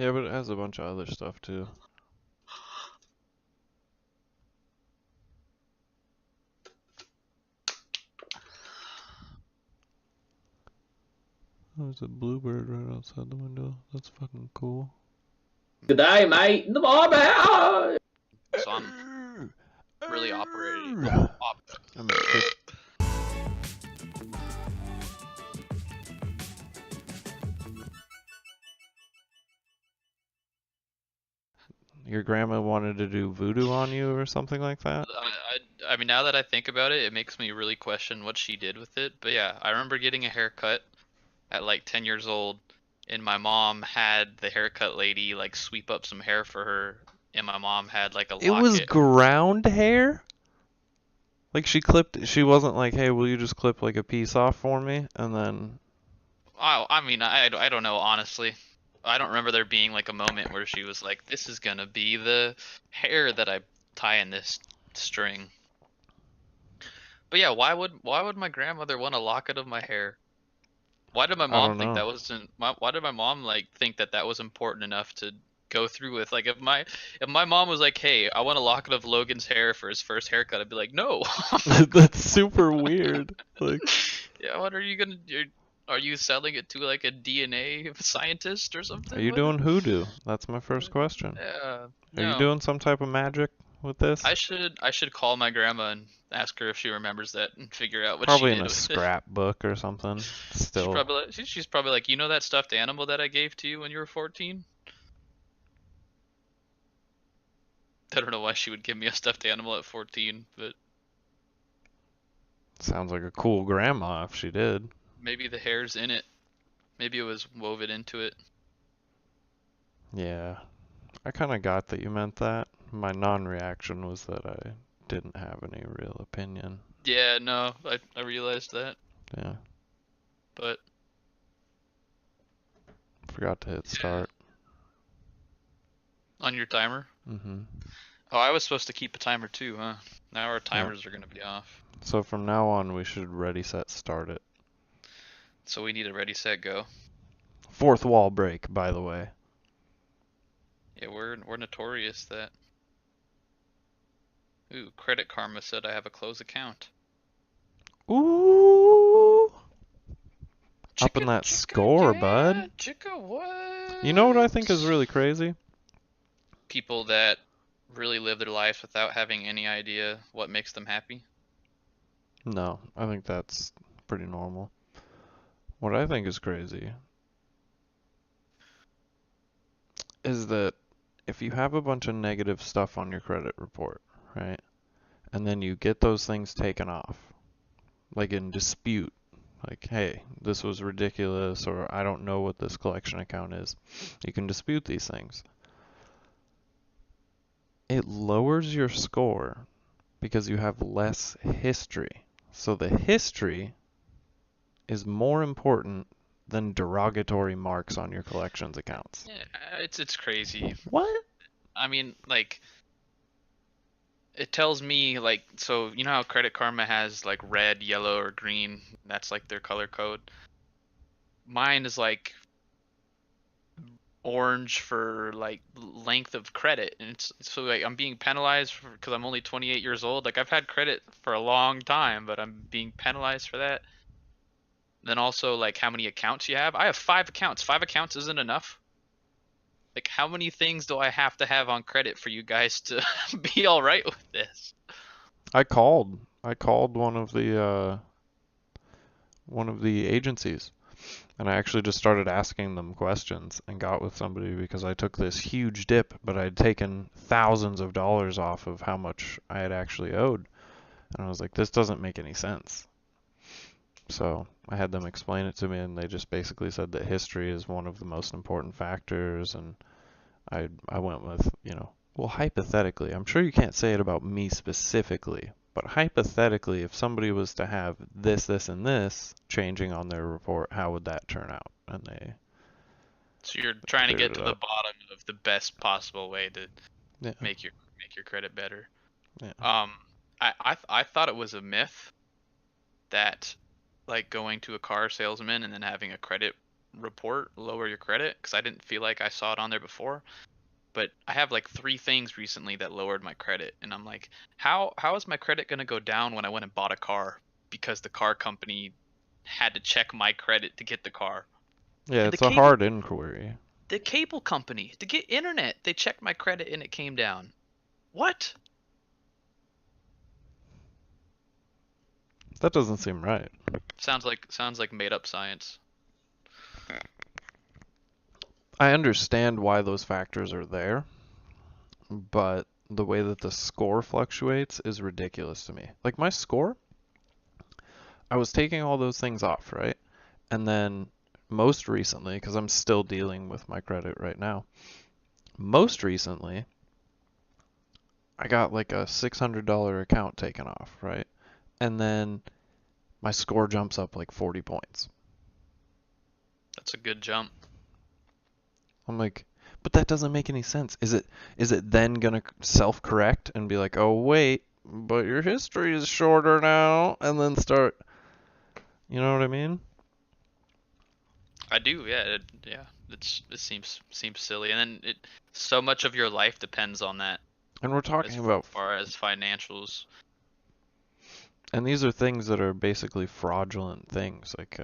Yeah, but it has a bunch of other stuff too. Oh, there's a bluebird right outside the window. That's fucking cool. Good day, mate. In the morning. So I'm really operating. I'm a kid. Your grandma wanted to do voodoo on you or something like that? I mean, now that I think about it, it makes me really question what she did with it. But yeah, I remember getting a haircut at like 10 years old, and my mom had the haircut lady like sweep up some hair for her, and my mom had like a It was locket. ground hair? Like she wasn't like, hey, will you just clip like a piece off for me? And then. I mean, I don't know, honestly. I don't remember there being like a moment where she was like, this is gonna be the hair that I tie in this string. But yeah, why would my grandmother want a locket of my hair? Why did my I mom don't think know. that wasn't? Why did my mom like think that that was important enough to go through with? Like, if my mom was like, "Hey, I want a locket of Logan's hair for his first haircut," I'd be like, "No." That's super weird. Like, Yeah, what are you gonna? Are you selling it to like a DNA scientist or are something? you What? doing hoodoo? That's my first question. Yeah, Are you no. doing some type of magic with this? I should call my grandma and ask her if she remembers that and figure out what she Probably in did a with it. scrapbook or something. She Still. probably she's probably like, you know that stuffed animal that I gave to you when you were 14? I don't know why she would give me a stuffed animal at 14, but Sounds like a cool grandma if she did. maybe the hair's in it. Maybe it was woven into it. Yeah. I kind of got that you meant that. My non-reaction was that I didn't have any real opinion. Yeah, no, I realized that, Yeah. but Forgot to hit yeah. start. On your timer? Mm-hmm. Oh, I was supposed to keep a timer too, huh? Now our Yeah. timers are gonna be off. So from now on, we should ready, set, start it. So we need a ready, set, go. Fourth wall break, by the way. Yeah, we're notorious that. Ooh, Credit Karma said I have a closed account. Ooh! Up in Chicka, that chicka, score, yeah, bud. chicka, what? You know what I think is really crazy? People that really live their lives without having any idea what makes them happy. No, I think that's pretty normal. What I think is crazy is that if you have a bunch of negative stuff on your credit report, right? And then you get those things taken off, like in dispute, like, hey, this was ridiculous, or I don't know what this collection account is. You can dispute these things. It lowers your score because you have less history. So the history is more important than derogatory marks on your collections accounts. Yeah, it's crazy. What? I mean, like, it tells me like, so you know how Credit Karma has like red, yellow, or green? That's like their color code. Mine is like orange for like length of credit, and it's so like I'm being penalized because I'm only 28 years old. Like I've had credit for a long time, but I'm being penalized for that. Then also like how many accounts you have. I have 5 accounts. 5 accounts isn't enough. Like how many things do I have to have on credit for you guys to be all right with this? I called. I called one of the agencies, and I actually just started asking them questions and got with somebody because I took this huge dip, but I'd taken thousands of dollars off of how much I had actually owed. And I was like, this doesn't make any sense. So I had them explain it to me, and they just basically said that history is one of the most important factors. And I went with, well, hypothetically, I'm sure you can't say it about me specifically, but hypothetically, if somebody was to have this, this, and this changing on their report, how would that turn out? And they So you're trying to cleared get it to the up. bottom of the best possible way to Yeah, make your credit better. yeah. Um, I thought it was a myth that like going to a car salesman and then having a credit report lower your credit because I didn't feel like I saw it on there before. But I have like 3 things recently that lowered my credit, and I'm like, how is my credit gonna go down when I went and bought a car because the car company had to check my credit to get the car? Yeah, And it's a hard inquiry. the cable company to get internet, they checked my credit and it came down. What? That doesn't seem right. Sounds like made up science. I understand why those factors are there, but the way that the score fluctuates is ridiculous to me. Like my score, I was taking all those things off, right? And then most recently, because I'm still dealing with my credit right now, most recently, I got like a $600 account taken off, right? And then my score jumps up like 40 points. That's a good jump. I'm like, but that doesn't make any sense. Is it then gonna self-correct and be like, oh wait, but your history is shorter now, and then start, you know what I mean? I do, yeah, yeah. It seems silly, and then so much of your life depends on that And we're as talking about, far as financials. and these are things that are basically fraudulent things. Like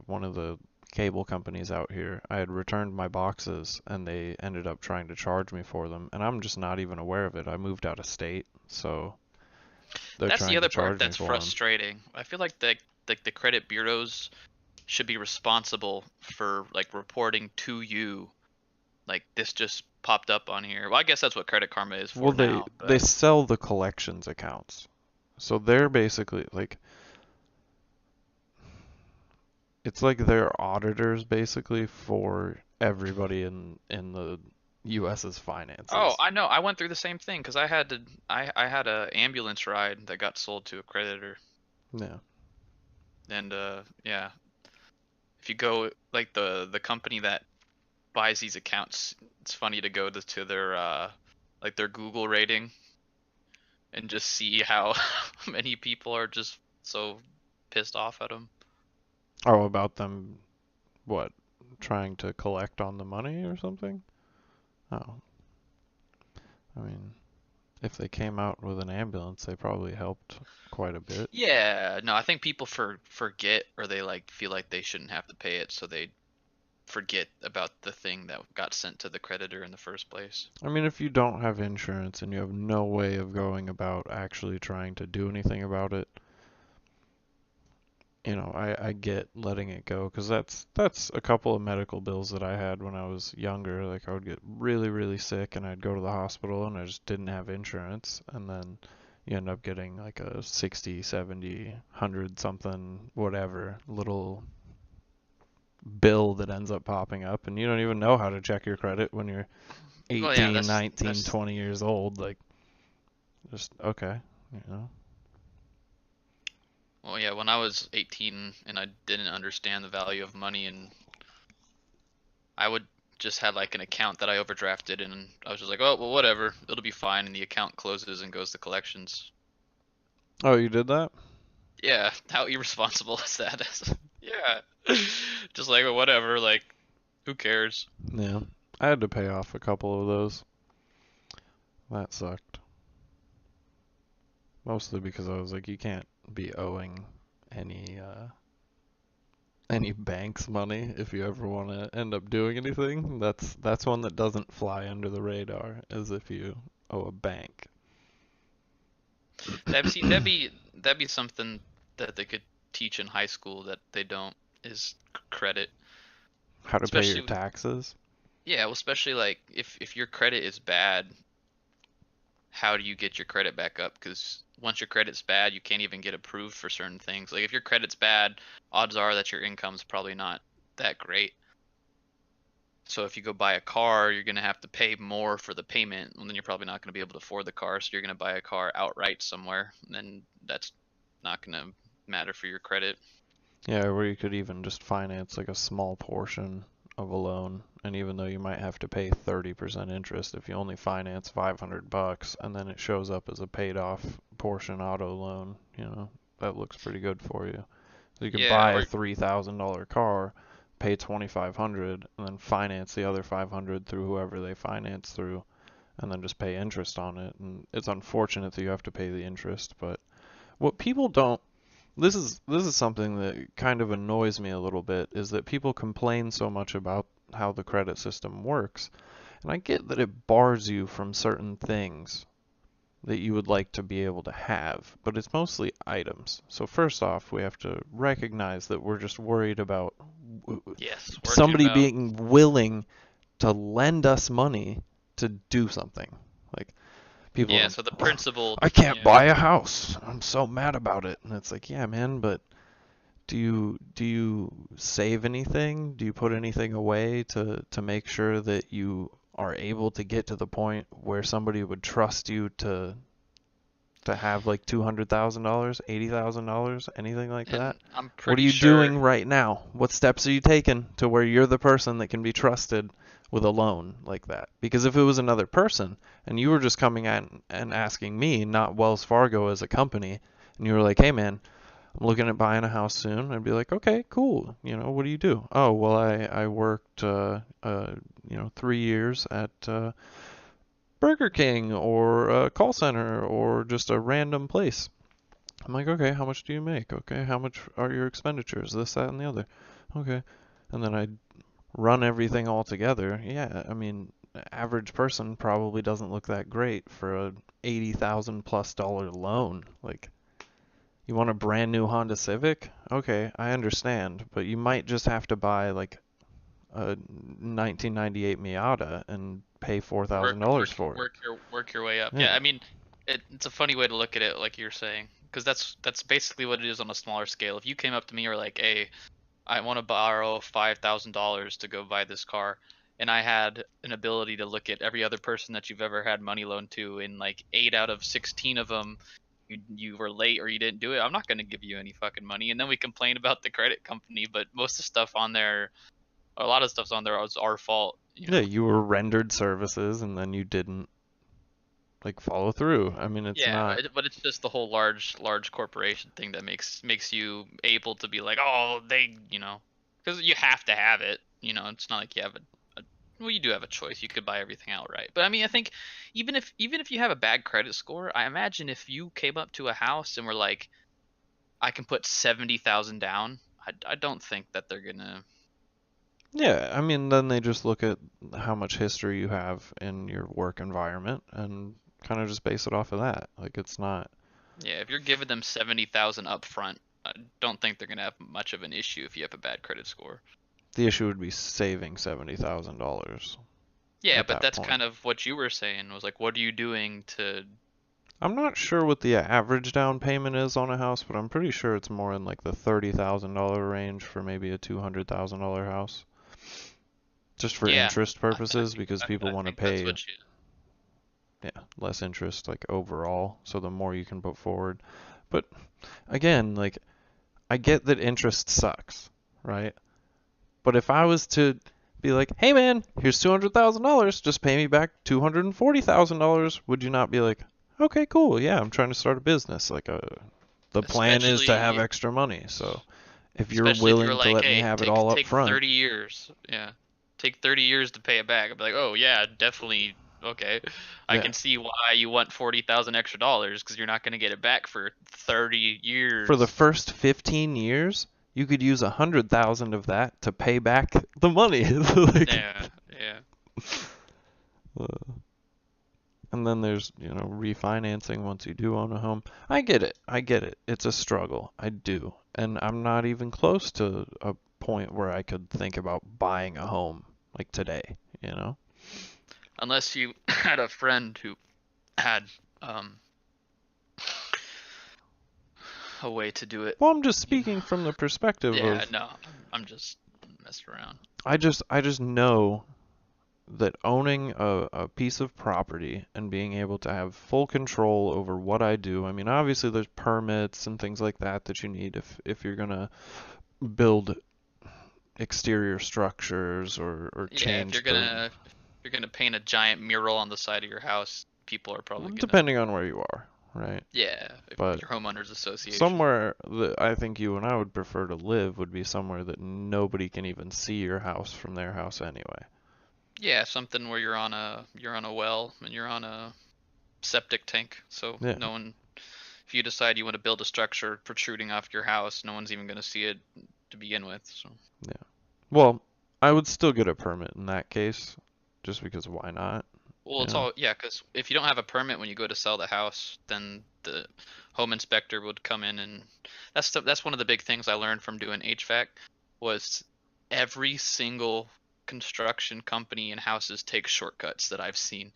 one of the cable companies out here, I had returned my boxes, and they ended up trying to charge me for them, and I'm just not even aware of it. I moved out of state, so they're That's the trying to other part charge me that's for them. frustrating. I feel like the credit bureaus should be responsible for like reporting to you, like this just popped up on here. Well, I guess that's what Credit Karma is Well, for now, they but sell the collections accounts. So they're basically like, it's like they're auditors basically for everybody in the US's oh, finances. I know. I went through the same thing because I had a ambulance ride that got sold to a creditor, Yeah. and yeah, if you go like the company that buys these accounts, it's funny to go to their like their Google rating and just see how many people are just so pissed off at them. Oh, about them, what, trying to collect on the money or something? Oh, I mean, if they came out with an ambulance, they probably helped quite a bit. Yeah, no, I think people forget or they like feel like they shouldn't have to pay it, so they forget about the thing that got sent to the creditor in the first place. I mean, if you don't have insurance and you have no way of going about actually trying to do anything about it, I get letting it go, because that's a couple of medical bills that I had when I was younger. Like I would get really, really sick and I'd go to the hospital and I just didn't have insurance, and then you end up getting like a 60, 70, 100 something, whatever, little bill that ends up popping up, and you don't even know how to check your credit when you're Well, yeah, 18, 19, that's 20 years old. Like, just okay, you know. well, yeah, when I was 18 and I didn't understand the value of money, and I would just had like an account that I overdrafted, and I was just like, oh, well, whatever, it'll be fine, and the account closes and goes to collections. Oh, you did that? Yeah, how irresponsible is that? Yeah, just like well, whatever, like who cares? Yeah. I had to pay off a couple of those. That sucked. Mostly because I was like, you can't be owing any banks money if you ever want to end up doing anything. That's one that doesn't fly under the radar, as if you owe a bank. That'd be something that they could teach in high school that they don't is credit, How to pay your especially taxes. yeah, well, especially like if your credit is bad, how do you get your credit back up? Because once your credit's bad, you can't even get approved for certain things. Like if your credit's bad, odds are that your income's probably not that great. So if you go buy a car, you're gonna have to pay more for the payment, and then you're probably not gonna be able to afford the car. So you're gonna buy a car outright somewhere, and then that's not gonna matter for your credit. Yeah, where you could even just finance like a small portion of a loan, and even though you might have to pay 30% interest, if you only finance $500 and then it shows up as a paid off portion auto loan, that looks pretty good for you. So you can Yeah, buy a or $3,000 car, pay 2,500 and then finance the other 500 through whoever they finance through, and then just pay interest on it. And it's unfortunate that you have to pay the interest, but what people don't, this is something that kind of annoys me a little bit, is that people complain so much about how the credit system works. And I get that it bars you from certain things that you would like to be able to have, but it's mostly items. So first off, we have to recognize that we're just worried about Yes, somebody being willing to lend us money to do something. Like people, Yeah, so the principle. I can't Yeah. buy a house. I'm so mad about it. And it's like, yeah, man, but do you save anything? Do you put anything away to make sure that you are able to get to the point where somebody would trust you to have like $200,000, $80,000, anything like And that? I'm What are pretty you sure. doing right now? What steps are you taking to where you're the person that can be trusted with a loan like that? Because if it was another person and you were just coming in and asking me, not Wells Fargo as a company, and you were like, "Hey man, I'm looking at buying a house soon," I'd be like, "Okay, cool. What do you do?" "Oh, well, I worked 3 years at Burger King or a call center or just a random place." I'm like, "Okay, how much do you make? Okay, how much are your expenditures? This, that, and the other." "Okay." And then I run everything all together. Yeah, I mean, average person probably doesn't look that great for a $80,000+ loan. Like, you want a brand new Honda Civic? Okay, I understand, but you might just have to buy like a 1998 Miata and pay $4,000 for it. Work your way up. Yeah. Yeah, I mean, it's a funny way to look at it, like you're saying, because that's basically what it is on a smaller scale. If you came up to me or like, "Hey, I want to borrow $5,000 to go buy this car," and I had an ability to look at every other person that you've ever had money loaned to, and like 8 out of 16 of them, you were late or you didn't do it, I'm not going to give you any fucking money. And then we complain about the credit company, but most of the stuff on there, a lot of stuff's on there was our fault, you Yeah, know. you were rendered services and then you didn't like follow through. I mean, it's Yeah, not. but it's just the whole large corporation thing that makes you able to be like, oh, they, because you have to have it. It's not like you have well, you do have a choice. You could buy everything outright. But I mean, I think even if you have a bad credit score, I imagine if you came up to a house and were like, I can put 70,000 down, I don't think that they're gonna. Yeah, I mean, then they just look at how much history you have in your work environment and kind of just base it off of that. Like, it's not. Yeah, if you're giving them 70,000 up front, I don't think they're gonna have much of an issue if you have a bad credit score. The issue would be saving $70,000 Yeah, at but that that's point. kind of what you were saying, was like, what are you doing to. I'm not sure what the average down payment is on a house, but I'm pretty sure it's more in like the $30,000 range for maybe a $200,000 house. Just for Yeah, interest purposes, because people I want to think that's pay, what you. yeah, less interest like overall, so the more you can put forward. But again, like, I get that interest sucks, right? But if I was to be like, "Hey man, here's $200,000, just pay me back $240,000," would you not be like, "Okay, cool, yeah, I'm trying to start a business. Like, the plan is to have especially extra money, so if you're especially if you were willing to like, let me hey, have it take all up take front." 30 years. Yeah. Take 30 years to pay it back. I'd be like, "Oh, yeah, definitely. Okay. I Yeah. can see why you want 40,000 extra dollars, because you're not going to get it back for 30 For the years." first 15 years, you could use 100,000 of that to pay back the money. Like, Yeah. Yeah. uh, and then there's, refinancing once you do own a home. I get it. I get it. It's a struggle. I do. And I'm not even close to a point where I could think about buying a home like today, you know? Unless you had a friend who had um a way to do it, Well, I'm just you know. speaking from the perspective Yeah, of no. I'm just messing around. I just know that owning a piece of property and being able to have full control over what I do. I mean, obviously there's permits and things like that you need if you're gonna build exterior structures or Yeah, change the, if you're gonna paint a giant mural on the side of your house, people are probably gonna. depending on where you are. right? Yeah, if But your homeowners association. somewhere that I think you and I would prefer to live would be somewhere that nobody can even see your house from their house anyway. Yeah, something where you're on a well and you're on a septic tank, so Yeah. no one. If you decide you want to build a structure protruding off your house, no one's even going to see it to begin with. So. Yeah. Well, I would still get a permit in that case, just because why not? Well, You it's know? all, yeah, because if you don't have a permit when you go to sell the house, then the home inspector would come in, and that's one of the big things I learned from doing HVAC was every single construction company and houses take shortcuts that I've seen.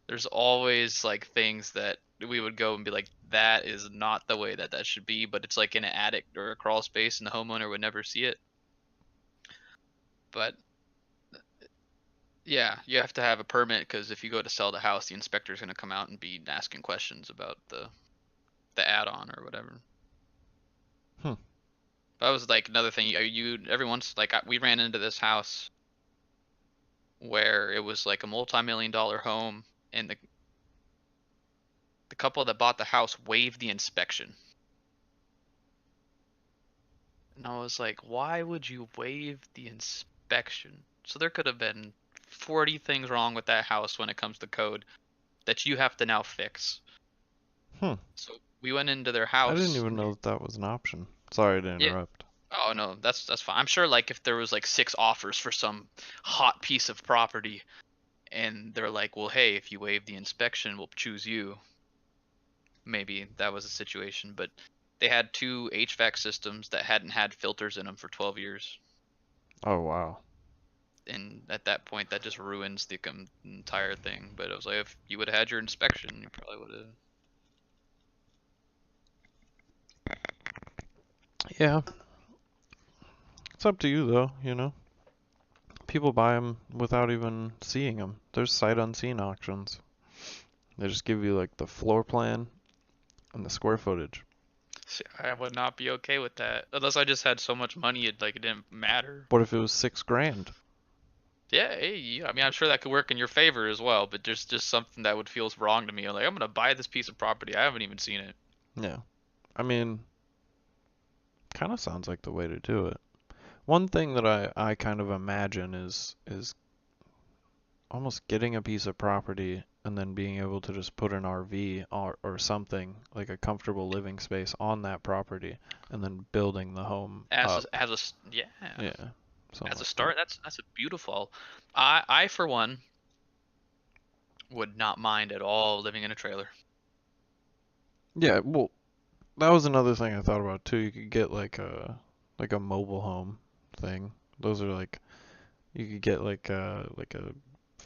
There's always like things that we would go and be like, that is not the way that that should be, but it's like in an attic or a crawl space, and the homeowner would never see it. But yeah, you have to have a permit because if you go to sell the house, the inspector's going to come out and be asking questions about the add-on or whatever. Hmm. That was like another thing. You every once like we ran into this house where it was like a multi-million-dollar home, and the couple that bought the house waived the inspection. And I was like, why would you waive the inspection? So there could have been 40 things wrong with that house when it comes to code that you have to now fix. Hmm. So we went into their I didn't house. even know that that was an option. Sorry to Yeah. interrupt. Oh no, that's fine. I'm sure like if there was like 6 offers for some hot piece of property and they're like, "Well, hey, if you waive the inspection, we'll choose you." Maybe that was a situation, but they had 2 HVAC systems that hadn't had filters in them for 12 years. Oh wow. And at that point that just ruins the entire thing. But I was like, if you would have had your inspection, you probably would have. Yeah. It's up to you though, you know. People buy them without even seeing them. There's sight unseen auctions. They just give you like the floor plan and the square footage. See, I would not be okay with that unless I just had so much money it like it didn't matter. What if it was 6 grand? Yeah, hey, I mean, I'm sure that could work in your favor as well, but there's just something that would feel wrong to me. Like, I'm gonna buy this piece of property. I haven't even seen it. Yeah. I mean, kind of sounds like the way to do it. One thing that I kind of imagine is almost getting a piece of property and then being able to just put an RV or something like a comfortable living space on that property and then building the home up. Yeah, Yeah. Something as a like start, that's a beautiful. I for one would not mind at all living in a trailer. that. Yeah, well, that was another thing I thought about too. You could get like a mobile home thing. Those are like you could get like a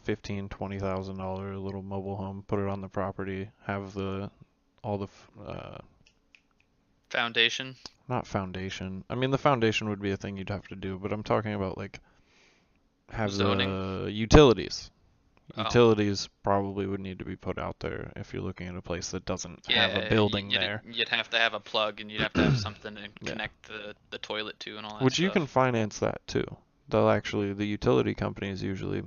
15-20 thousand dollar little mobile home, put it on the property, have the all the Foundation. not foundation. I mean the foundation would be a thing you'd have to do, but I'm talking about like have Zoning. the utilities. Oh, Utilities probably would need to be put out there if you're looking at a place that doesn't have a yeah, building there. you'd have to have a plug and you'd have to have something to Yeah. connect the toilet to and all that Which you stuff. can finance that too. They'll actually, the utility companies usually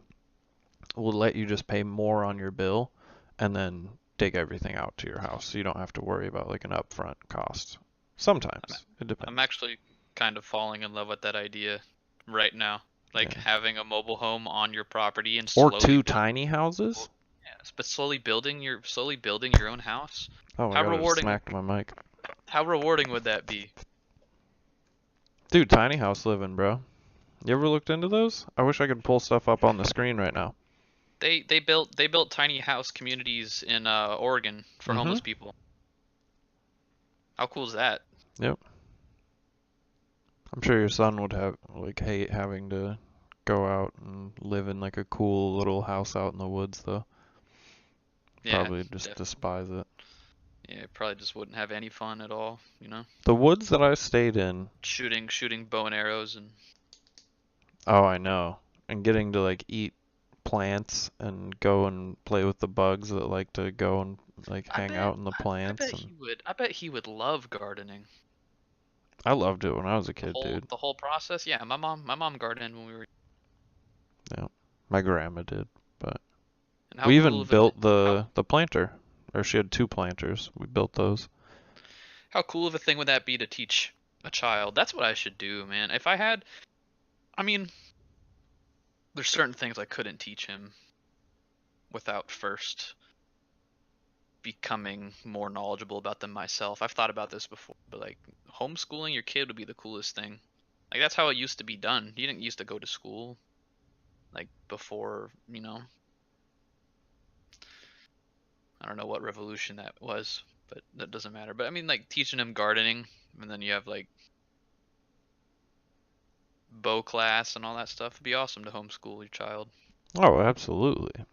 will let you just pay more on your bill and then dig everything out to your house so you don't have to worry about like an upfront cost. Sometimes. It depends. I'm actually kind of falling in love with that idea right now. Like Yeah. having a mobile home on your property and Or slowly two build, tiny houses. yes, but slowly building your own house. Oh my How god, I just rewarding smacked my mic. how rewarding would that be? Dude, tiny house living, bro. You ever looked into those? I wish I could pull stuff up on the screen right now. They built tiny house communities in Oregon for Mm-hmm. homeless people. How cool is that? Yep. I'm sure your son would have like hate having to go out and live in like a cool little house out in the woods though. Yeah, Probably just def- despise it. yeah, probably just wouldn't have any fun at all, you know? The woods that I stayed in, Shooting bow and arrows and oh I know. And getting to like eat plants and go and play with the bugs that like to go and like hang out in the plants and I bet he would love gardening. I loved it when I was a kid, dude. The whole process. Yeah, my mom gardened when we were. Yeah. My grandma did. And how We cool even of it? built the planter or she had 2 planters. We built those. How cool of a thing would that be to teach a child? That's what I should do, man. If I had, I mean, there's certain things I couldn't teach him without first becoming more knowledgeable about them myself. I've thought about this before, but like homeschooling your kid would be the coolest thing. Like that's how it used to be done. You didn't used to go to school like before, I don't know what revolution that was, but that doesn't matter. But I mean like teaching him gardening and then you have like bow class and all that stuff. It'd be awesome to homeschool your child. Oh, absolutely.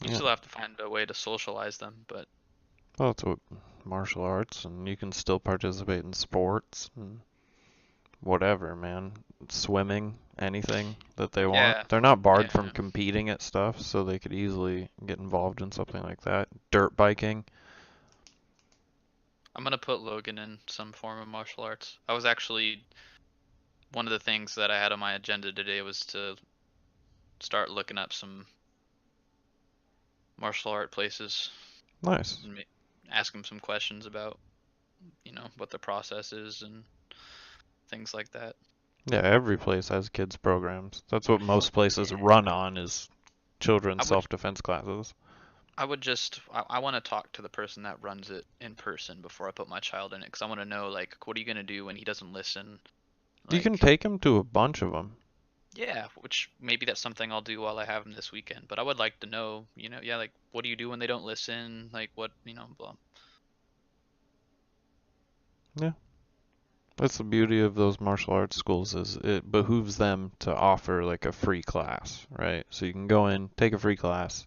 You Yeah. still have to find a way to socialize them, but Well, that's what martial arts, and you can still participate in sports and whatever, man. Swimming, anything that they want. yeah, They're not barred from yeah. competing at stuff, so they could easily get involved in something like that. Dirt biking. I'm gonna put Logan in some form of martial arts. I was actually one of the things that I had on my agenda today was to start looking up some martial art places Nice. and ask them some questions about, what the process is and things like that. Yeah, every place has kids programs. That's what most places run on is children's I would self-defense classes. I want to talk to the person that runs it in person before I put my child in it because I want to know like what are you gonna do when he doesn't listen? You can Like, take them to a bunch of them. yeah, which maybe that's something I'll do while I have him this weekend. But I would like to know, yeah, like what do you do when they don't listen? Like what, blah. Yeah. That's the beauty of those martial arts schools is it behooves them to offer like a free class, right? So you can go in, take a free class,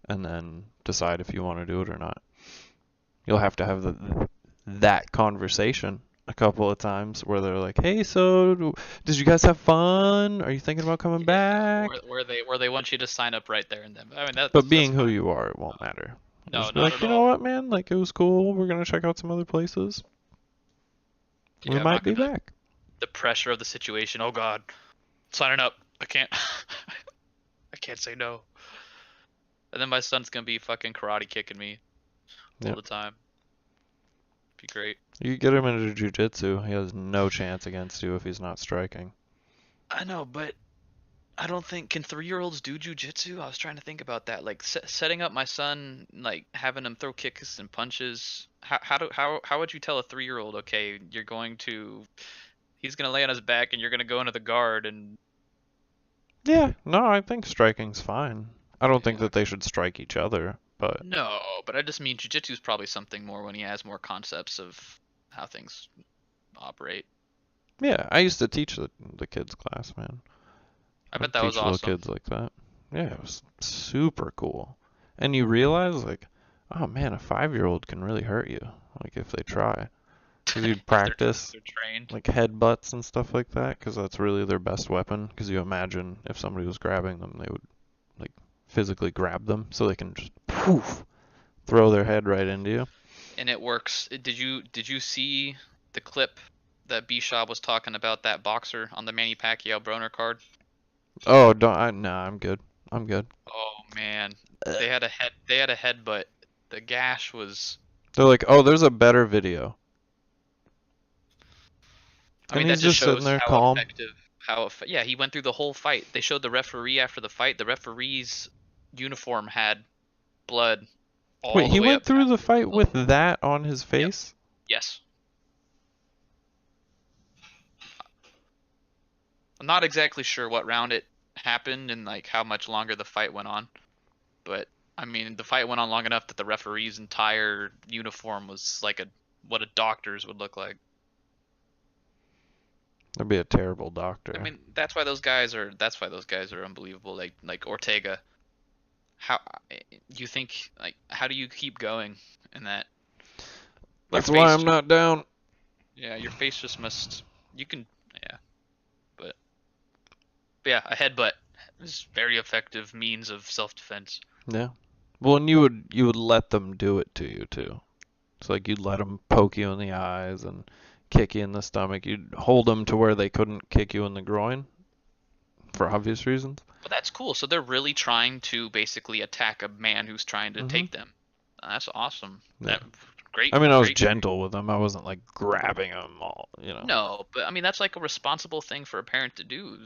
and then decide if you want to do it or not. You'll have to have that conversation a couple of times where they're like, "Hey, so did you guys have fun? Are you thinking about coming Yeah, back?" where they want you to sign up right there and then. I mean But that's being who fine. you are, it won't matter. You'll No, just be not like, at "You know all. what, man? Like it was cool. We're gonna check out some other places. We Yeah, I'm might not be gonna back." the pressure of the situation. Oh God, signing up. I can't. I can't say no. And then my son's gonna be fucking karate kicking me all Yep. the time. Be great. You get him into jujitsu, he has no chance against you if he's not striking. I know, but I don't think can 3-year-olds do jujitsu. I was trying to think about that, like setting up my son, like having him throw kicks and punches. How would you tell a 3-year-old, okay, he's gonna lay on his back and you're gonna go into the guard and Yeah, no, I think striking's fine. I don't think yeah. that they should strike each other, but No, but I just mean jujitsu is probably something more when he has more concepts of how things operate. yeah, I used to teach the kids class, man. I bet I'd that was teach little awesome. kids like that. Yeah, it was super cool. And you realize, like, oh man, a 5-year-old can really hurt you, like if they try. Because you'd if they're if practice they're trained. like headbutts and stuff like that, because that's really their best weapon. Because you imagine if somebody was grabbing them, they would like physically grab them so they can just poof throw their head right into you. And it works. Did you see the clip that B-Shop was talking about that boxer on the Manny Pacquiao Broner card? Oh, don't I? Nah, I'm good. I'm good. Oh man, Uh, they had a headbutt. The gash was. They're like, oh, there's a better video, I and mean, that he's just just sitting shows there how calm. effective. Yeah, he went through the whole fight. They showed the referee after the fight. The referee's uniform had blood Wait, all the he way went up through past the his fight ankle. with that on his Yep. face? Yes. I'm not exactly sure what round it happened and like how much longer the fight went on, but I mean the fight went on long enough that the referee's entire uniform was like what a doctor's would look like. That'd be a terrible I doctor. mean that's why those guys are unbelievable. Like Ortega. How you think like how do you keep going in that? Your That's why face I'm just not down. yeah, your face just must you can yeah, but, but yeah, a headbutt is very effective means of self-defense. Yeah. Well, and you would let them do it to you too. It's like you'd let them poke you in the eyes and kick you in the stomach. You'd hold them to where they couldn't kick you in the groin for obvious reasons. But that's cool. So they're really trying to basically attack a man who's trying to Mhm. take them. That's awesome. Yeah. Great, I mean, I was great. gentle with them. I wasn't like grabbing them all, you know. No, but I mean that's like a responsible thing for a parent to do.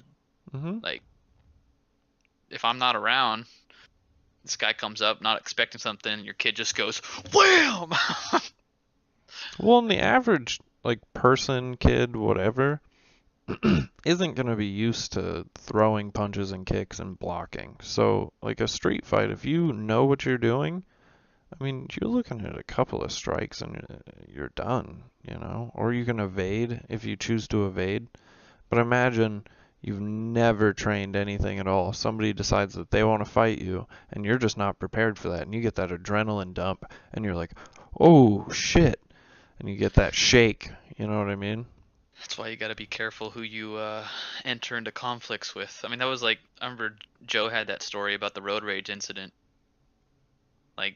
Hmm. Like if I'm not around, this guy comes up not expecting something, and your kid just goes wham. Well, and the average like person, kid, whatever, isn't gonna be used to throwing punches and kicks and blocking. So, like a street fight, if you know what you're doing, I mean, you're looking at a couple of strikes and you're done, you know? Or you can evade if you choose to evade. But imagine you've never trained anything at all. Somebody decides that they want to fight you, and you're just not prepared for that. And you get that adrenaline dump, and you're like, oh shit. And you get that shake. You know what I mean? That's why you got to be careful who you enter into conflicts with. I mean, that was like I remember Joe had that story about the road rage incident. Like,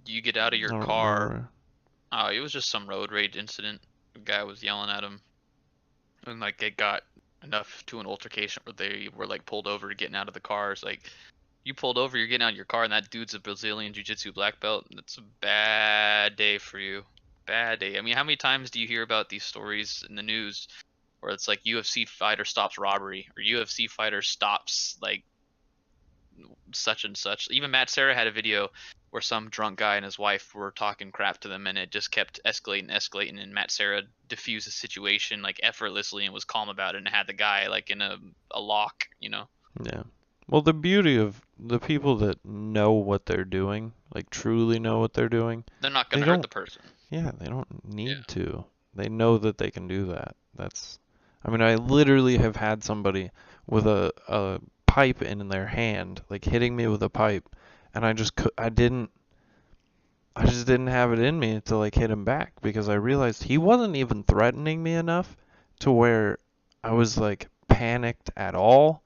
you get out of I your don't car. remember. Oh, it was just some road rage incident. The guy was yelling at him, and like it got enough to an altercation where they were like pulled over, getting out of the cars. Like, you pulled over, you're getting out of your car, and that dude's a Brazilian Jiu-Jitsu black belt. That's a bad day for you. Bad day. I mean, how many times do you hear about these stories in the news where it's like UFC fighter stops robbery or UFC fighter stops like such and such? Even Matt Serra had a video where some drunk guy and his wife were talking crap to them, and it just kept escalating, and Matt Serra diffused the situation like effortlessly and was calm about it and had the guy like in a lock, you know. Yeah. Well, the beauty of the people that know what they're doing, like truly know what they're doing, They're not they gonna hurt don't, the person. yeah, they don't need Yeah. to. They know that they can do that. I mean, I literally have had somebody with a pipe in their hand, like hitting me with a pipe, and I just didn't have it in me to like hit him back because I realized he wasn't even threatening me enough to where I was like panicked at all.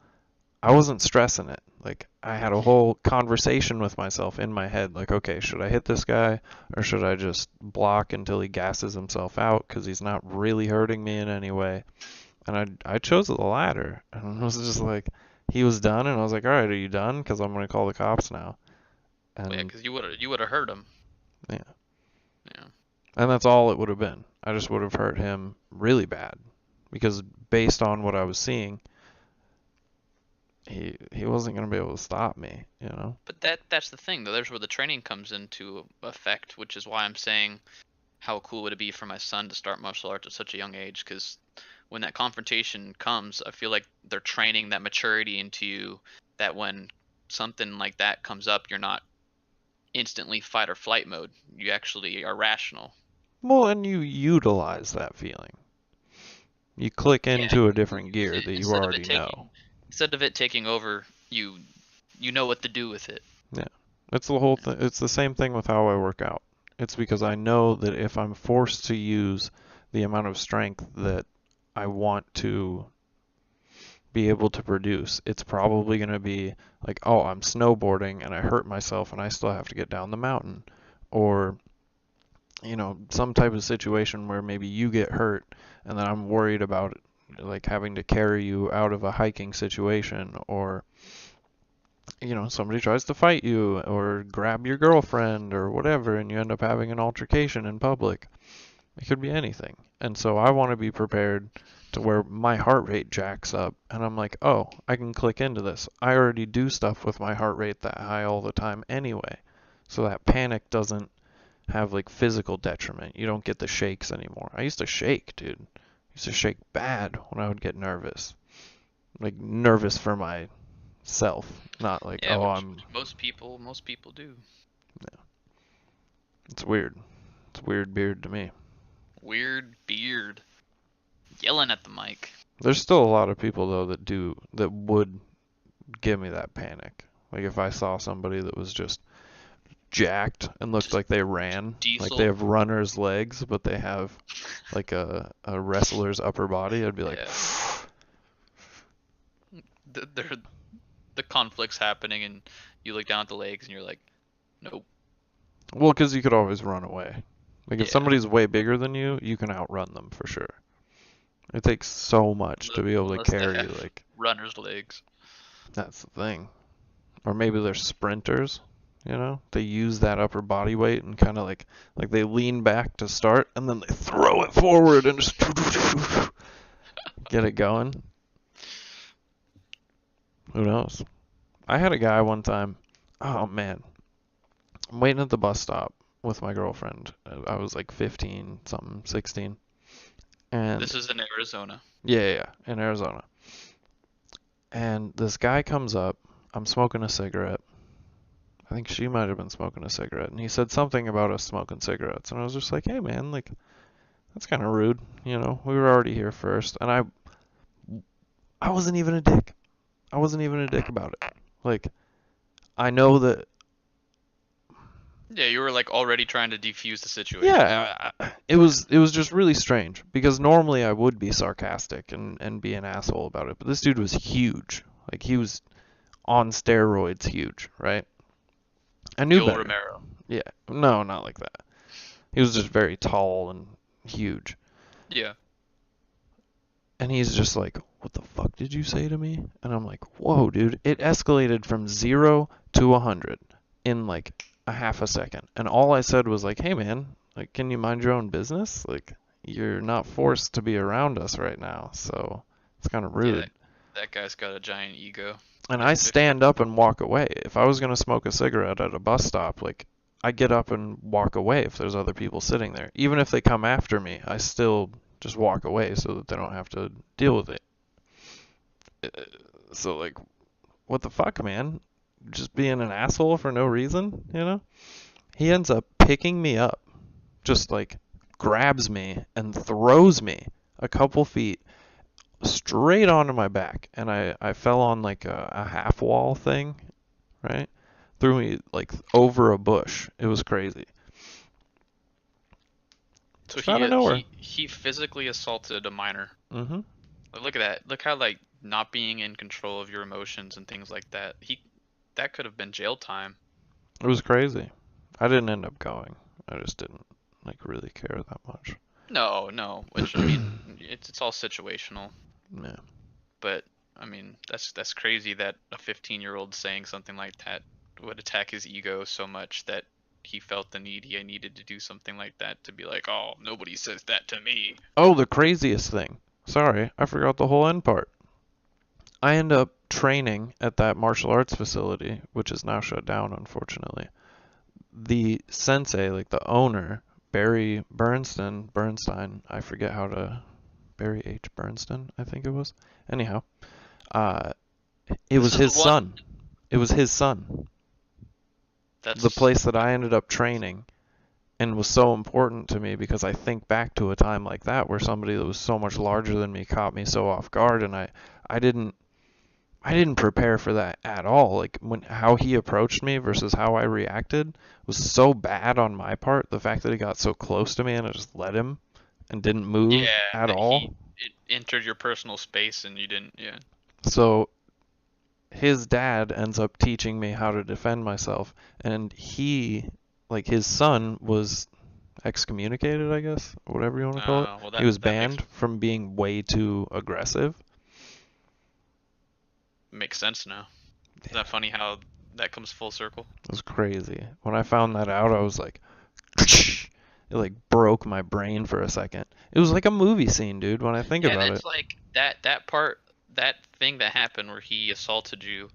I wasn't stressing it. Like I had a whole conversation with myself in my head like, okay, should I hit this guy or should I just block until he gasses himself out because he's not really hurting me in any way? And I chose the latter. And it was just like he was done and I was like, "All right, are you done? Because I'm going to call the cops now." Well, yeah, And because you would have hurt him. yeah. Yeah. And that's all it would have been. I just would have hurt him really bad because based on what I was seeing, he wasn't going to be able to stop me, you know? But that's the thing though. There's where the training comes into effect, which is why I'm saying how cool would it be for my son to start martial arts at such a young age? Because when that confrontation comes, I feel like they're training that maturity into you. That when something like that comes up, you're not instantly fight or flight mode. You actually are rational. Well, and you utilize that feeling. You click Yeah, into a you different use gear it that you already know. instead of it taking over, you know what to do with it. Yeah. It's the whole thing. It's the same thing with how I work out. It's because I know that if I'm forced to use the amount of strength that I want to be able to produce, it's probably going to be like, oh, I'm snowboarding and I hurt myself and I still have to get down the mountain. Or, you know, some type of situation where maybe you get hurt and then I'm worried about like having to carry you out of a hiking situation, or you know, somebody tries to fight you or grab your girlfriend or whatever and you end up having an altercation in public. It could be anything. And so I want to be prepared to where my heart rate jacks up and I'm like, oh, I can click into this. I already do stuff with my heart rate that high all the time anyway. So that panic doesn't have like physical detriment. You don't get the shakes anymore. I used to shake, dude. I used to shake bad when I would get nervous. Like nervous for myself, not like, Yeah, oh, which I'm. most people do. Yeah, it's weird. It's weird beard to me. Weird beard, yelling at the mic. There's still a lot of people though that would give me that panic. Like if I saw somebody that was just jacked and looked Just like they ran, like they diesel. have runner's legs, but they have like a wrestler's upper body, I'd be like, Yeah. The conflict's happening, and you look down at the legs, and you're like, nope. well, because you could always run away. Like if Yeah. somebody's way bigger than you can outrun them for sure. It takes so much to be able to Unless they carry, have like, runner's legs. that's the thing. Or maybe they're sprinters. You know, they use that upper body weight and kind of like they lean back to start and then they throw it forward and just get it going. Who knows? I had a guy one time. Oh man, I'm waiting at the bus stop with my girlfriend. I was like 15, something, 16. And This is in Arizona. yeah, in Arizona. And this guy comes up. I'm smoking a cigarette. I think she might have been smoking a cigarette. And he said something about us smoking cigarettes. And I was just like, hey man, like, that's kind of rude. You know, we were already here first. And I wasn't even a dick. I wasn't even a dick about it. Like, I know that. Yeah, you were like already trying to defuse the situation. Yeah, it was just really strange because normally I would be sarcastic and be an asshole about it, but this dude was huge. Like he was on steroids huge, right? I knew Joel better. Romero. Yeah, no, not like that. He was just very tall and huge. Yeah. And he's just like, "What the fuck did you say to me?" And I'm like, "Whoa, dude! It escalated from 0 to 100 in like a half a second." And all I said was like, "Hey, man, like, can you mind your own business? Like, you're not forced to be around us right now, so it's kind of Yeah, rude." that guy's got a giant ego. And He's I 50. stand up and walk away. If I was gonna smoke a cigarette at a bus stop, like, I get up and walk away if there's other people sitting there. Even if they come after me, I still just walk away so that they don't have to deal with it. So like, what the fuck, man? Just being an asshole for no reason, you know? He ends up picking me up, just like grabs me and throws me a couple feet straight onto my back, and I fell on like a half wall thing, right? Threw me like over a bush. It was crazy. So Just out of nowhere. he physically assaulted a minor. Mm-hmm. Look at that. Look how like not being in control of your emotions and things like that. That could have been jail time. It was crazy. I didn't end up going. I just didn't like really care that much. No. Which I mean, it's all situational. Yeah. But I mean, that's crazy that a 15-year-old saying something like that would attack his ego so much that he felt the need he needed to do something like that to be like, oh, nobody says that to me. Oh, the craziest thing. Sorry, I forgot the whole end part. I end up training at that martial arts facility, which is now shut down, unfortunately. The sensei, like the owner, Barry Bernstein, I forget how to, Barry H. Bernstein, I think it was. Anyhow, it was his son. It was his son. The place that I ended up training and was so important to me because I think back to a time like that where somebody that was so much larger than me caught me so off guard, and I didn't prepare for that at all. Like how he approached me versus how I reacted was so bad on my part. The fact that he got so close to me and I just let him and didn't move at all. It entered your personal space and you didn't. Yeah. So his dad ends up teaching me how to defend myself, and his son was excommunicated, I guess, whatever you want to call it. Well, He was banned from being way too aggressive. Makes sense now. Is that funny how that comes full circle? It was crazy. When I found that out, I was like, it like broke my brain for a second. It was like a movie scene, dude, when I think about it. Yeah, that's like that part, that thing that happened where he assaulted you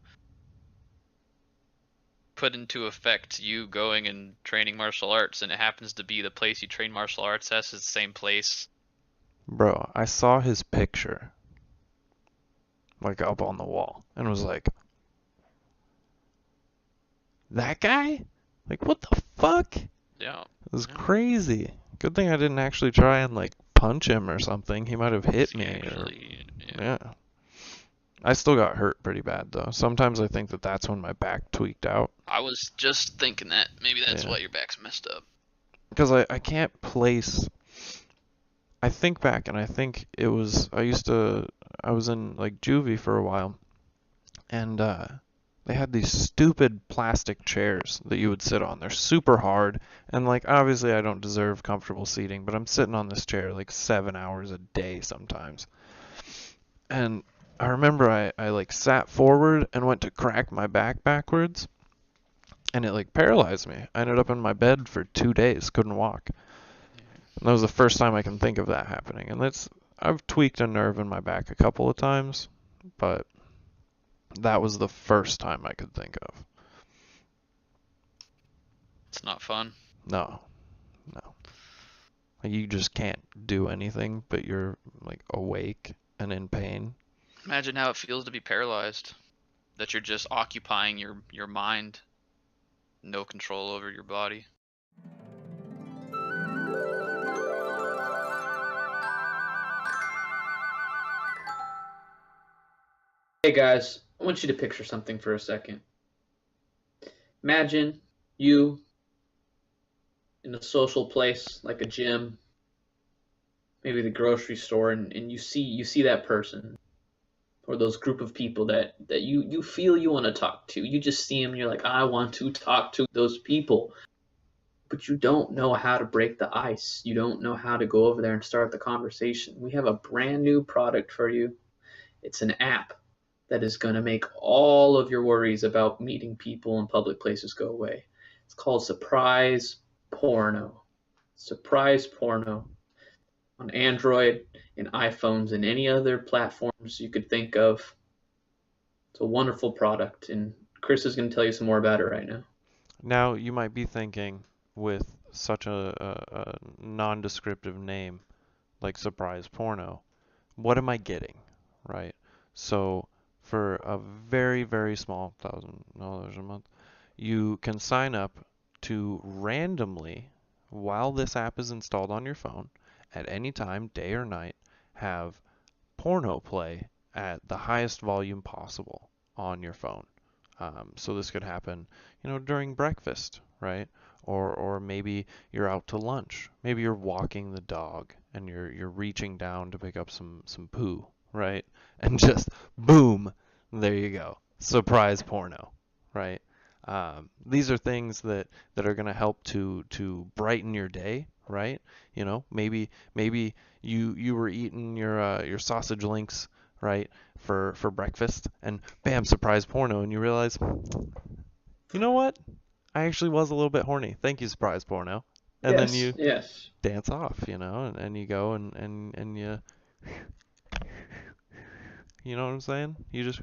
put into effect you going and training martial arts, and it happens to be the place you train martial arts at is the same place. Bro, I saw his picture like up on the wall and was like, that guy? Like, what the fuck? Yeah. It was crazy. Good thing I didn't actually try and like punch him or something. He might have hit me. Yeah. I still got hurt pretty bad though. Sometimes I think that that's when my back tweaked out. I was just thinking that maybe that's why your back's messed up. Because I can't place. I think back and I think it was I was in like juvie for a while, and they had these stupid plastic chairs that you would sit on. They're super hard, and like obviously I don't deserve comfortable seating, but I'm sitting on this chair like 7 hours a day sometimes. And I remember I like sat forward and went to crack my back backwards, and it like paralyzed me. I ended up in my bed for 2 days, couldn't walk. And that was the first time I can think of that happening. And I've tweaked a nerve in my back a couple of times, but that was the first time I could think of. It's not fun. No. Like, you just can't do anything, but you're like awake and in pain. Imagine how it feels to be paralyzed. That you're just occupying your mind. No control over your body. Hey guys, I want you to picture something for a second. Imagine you in a social place like a gym, maybe the grocery store, and you see that person or those group of people that you feel you want to talk to. You just see them and you're like, I want to talk to those people. But you don't know how to break the ice. You don't know how to go over there and start the conversation. We have a brand new product for you. It's an app that is going to make all of your worries about meeting people in public places go away. It's called Surprise Porno. Surprise Porno. On Android and iPhones and any other platforms you could think of. It's a wonderful product, and Chris is going to tell you some more about it right now. Now, you might be thinking, with such a non-descriptive name like Surprise Porno, what am I getting, right? So, for a very, very small $1,000 a month, you can sign up to randomly, while this app is installed on your phone, at any time, day or night, have porno play at the highest volume possible on your phone. So this could happen, during breakfast, right? Or maybe you're out to lunch. Maybe you're walking the dog and you're reaching down to pick up some poo, right? And just boom, there you go. Surprise porno, right? These are things that are going to help to brighten your day, right? Maybe you were eating your sausage links, right, for breakfast, and bam, surprise porno, and you realize, you know what? I actually was a little bit horny. Thank you, surprise porno. And then you Yes. dance off, and you go and you know what I'm saying? You just,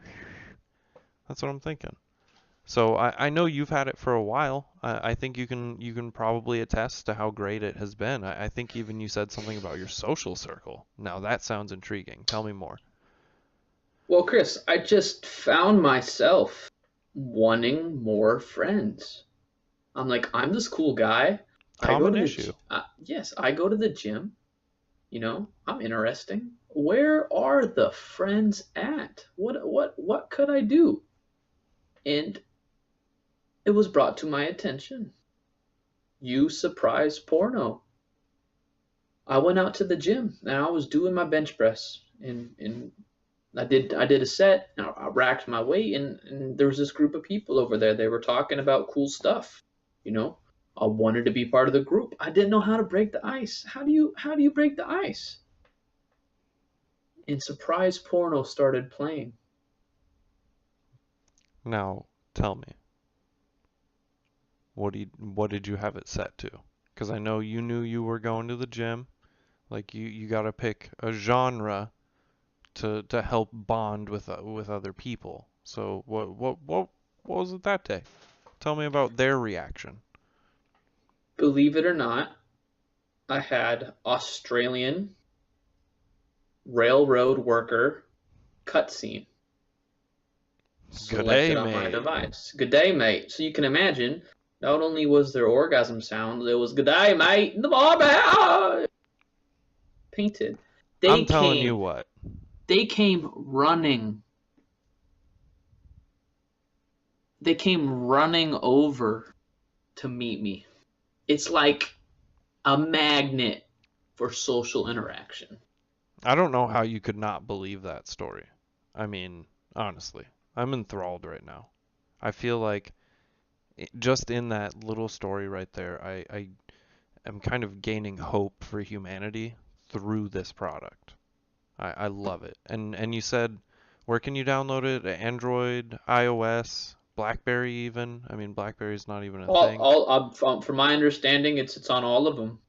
that's what I'm thinking. So I know you've had it for a while. I think you can probably attest to how great it has been. I think even you said something about your social circle. Now that sounds intriguing. Tell me more. Well, Chris, I just found myself wanting more friends. I'm like, I'm this cool guy. I go Common to the issue. yes, I go to the gym. I'm interesting. Where are the friends at? What could I do? And it was brought to my attention. You surprise porno. I went out to the gym and I was doing my bench press and I did a set and I racked my weight and there was this group of people over there. They were talking about cool stuff. You know, I wanted to be part of the group. I didn't know how to break the ice. How do you break the ice? And surprise porno started playing. Now tell me, what did you have it set to? Because I know you knew you were going to the gym. Like you got to pick a genre to help bond with other people. So what was it that day? Tell me about their reaction. Believe it or not, I had Australian railroad worker cutscene Good day, selected on my mate. device. Good day, mate. So you can imagine, not only was there orgasm sounds, it was good day, mate, in the bar, painted. I'm telling you what. They came running. They came running over to meet me. It's like a magnet for social interaction. I don't know how you could not believe that story. I mean, honestly, I'm enthralled right now. I feel like just in that little story right there, I am kind of gaining hope for humanity through this product. I love it. And you said, where can you download it? Android, iOS, BlackBerry even. I mean, BlackBerry's not even a thing. From my understanding, it's on all of them.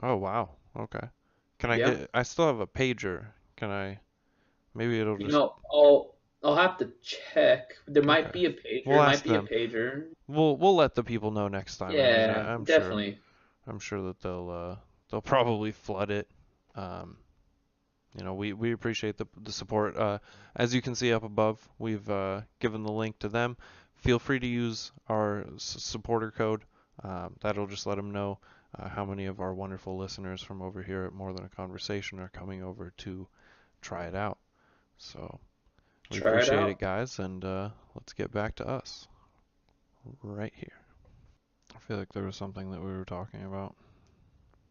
Oh wow. Okay. Can I Yeah. get? I still have a pager. Can I? Maybe it'll You just. know, I'll have to check. There might Okay. be a pager. We'll It might ask be a them. pager. We'll let the people know next time. I mean, Yeah, I'm sure. definitely. I'm sure that they'll probably flood it. Um, we appreciate the support. As you can see up above, we've given the link to them. Feel free to use our supporter code. That'll just let them know how many of our wonderful listeners from over here at More Than a Conversation are coming over to try it out. So we Try it appreciate it, out. guys, and let's get back to us right here. I feel like there was something that we were talking about.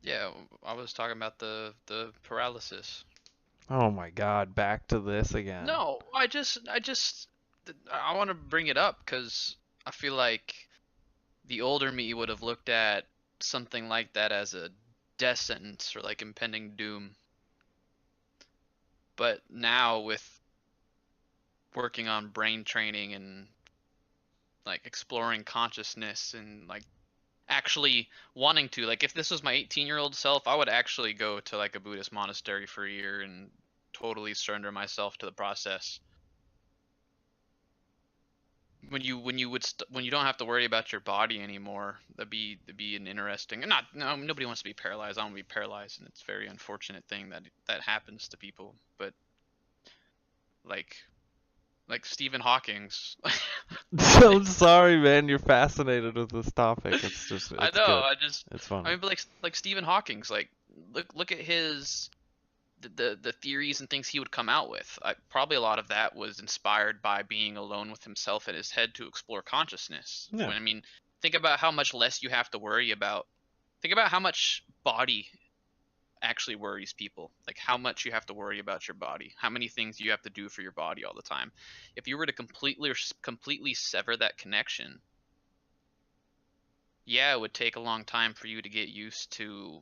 Yeah, I was talking about the paralysis. Oh my God, back to this again. No, I want to bring it up because I feel like the older me would have looked at something like that as a death sentence or like impending doom. But now with working on brain training and like exploring consciousness and like actually wanting to, like if this was my 18-year-old self, I would actually go to like a Buddhist monastery for a year and totally surrender myself to the process. When you don't have to worry about your body anymore, that'd be an interesting, and not, no, nobody wants to be paralyzed. I don't want to be paralyzed, and it's a very unfortunate thing that happens to people. But like Stephen Hawking's. I'm sorry, man. You're fascinated with this topic. I It's know. good. I It's funny. mean, but like Stephen Hawking's, like look at his the theories and things he would come out with. Probably a lot of that was inspired by being alone with himself in his head to explore consciousness. Yeah. When I mean, think about how much less you have to worry about. Think about how much body actually worries people. Like how much you have to worry about your body, how many things you have to do for your body all the time. If you were to completely sever that connection, yeah, it would take a long time for you to get used to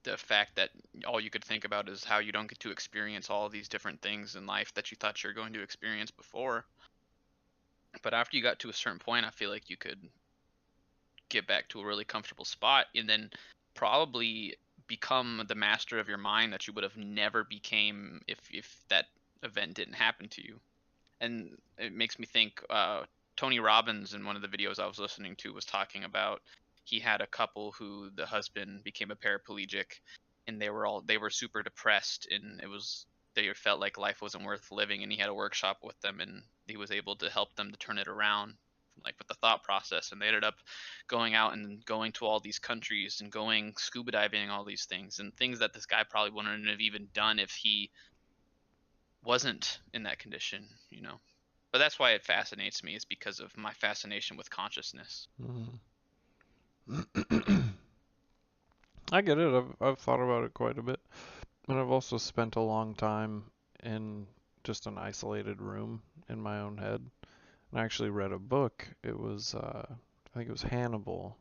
the fact that all you could think about is how you don't get to experience all these different things in life that you thought you were going to experience before. But after you got to a certain point, I feel like you could get back to a really comfortable spot and then probably become the master of your mind that you would have never became if that event didn't happen to you. And it makes me think, Tony Robbins in one of the videos I was listening to was talking about, he had a couple who the husband became a paraplegic and they were super depressed, and they felt like life wasn't worth living, and he had a workshop with them and he was able to help them to turn it around, like with the thought process, and they ended up going out and going to all these countries and going scuba diving, all these things, and things that this guy probably wouldn't have even done if he wasn't in that condition, you know. But that's why it fascinates me, is because of my fascination with consciousness. I get it. I've thought about it quite a bit, and I've also spent a long time in just an isolated room in my own head. And I actually read a book. It was I think it was Hannibal,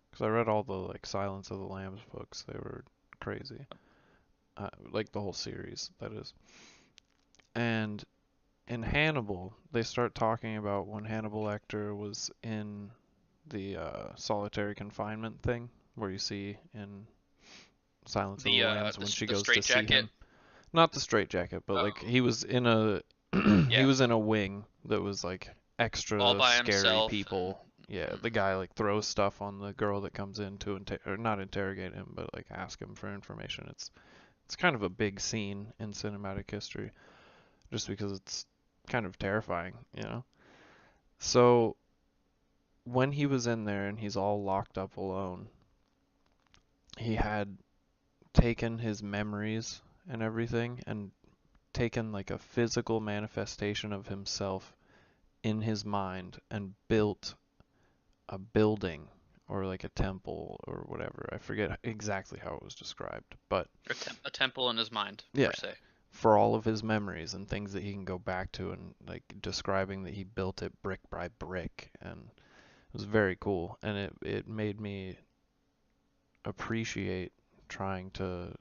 because I read all the like Silence of the Lambs books. They were crazy, like the whole series, that is. And in Hannibal, they start talking about when Hannibal Lecter was in the solitary confinement thing, where you see in Silence of the Lambs when she The goes to straight see jacket. him. Not the straitjacket, but like Oh, he was in a he yeah, was in a wing that was like all extra by scary himself. people. Yeah, Mm, the guy like throws stuff on the girl that comes in to or not interrogate him, but like ask him for information. It's kind of a big scene in cinematic history, just because it's kind of terrifying, you know. So when he was in there and he's all locked up alone, he had taken his memories and everything and taken like a physical manifestation of himself in his mind and built a building or like a temple or whatever. I forget exactly how it was described, but a temple in his mind, yeah, per se. for all of his memories and things that he can go back to, and like describing that he built it brick by brick, and it was very cool, and it made me appreciate trying to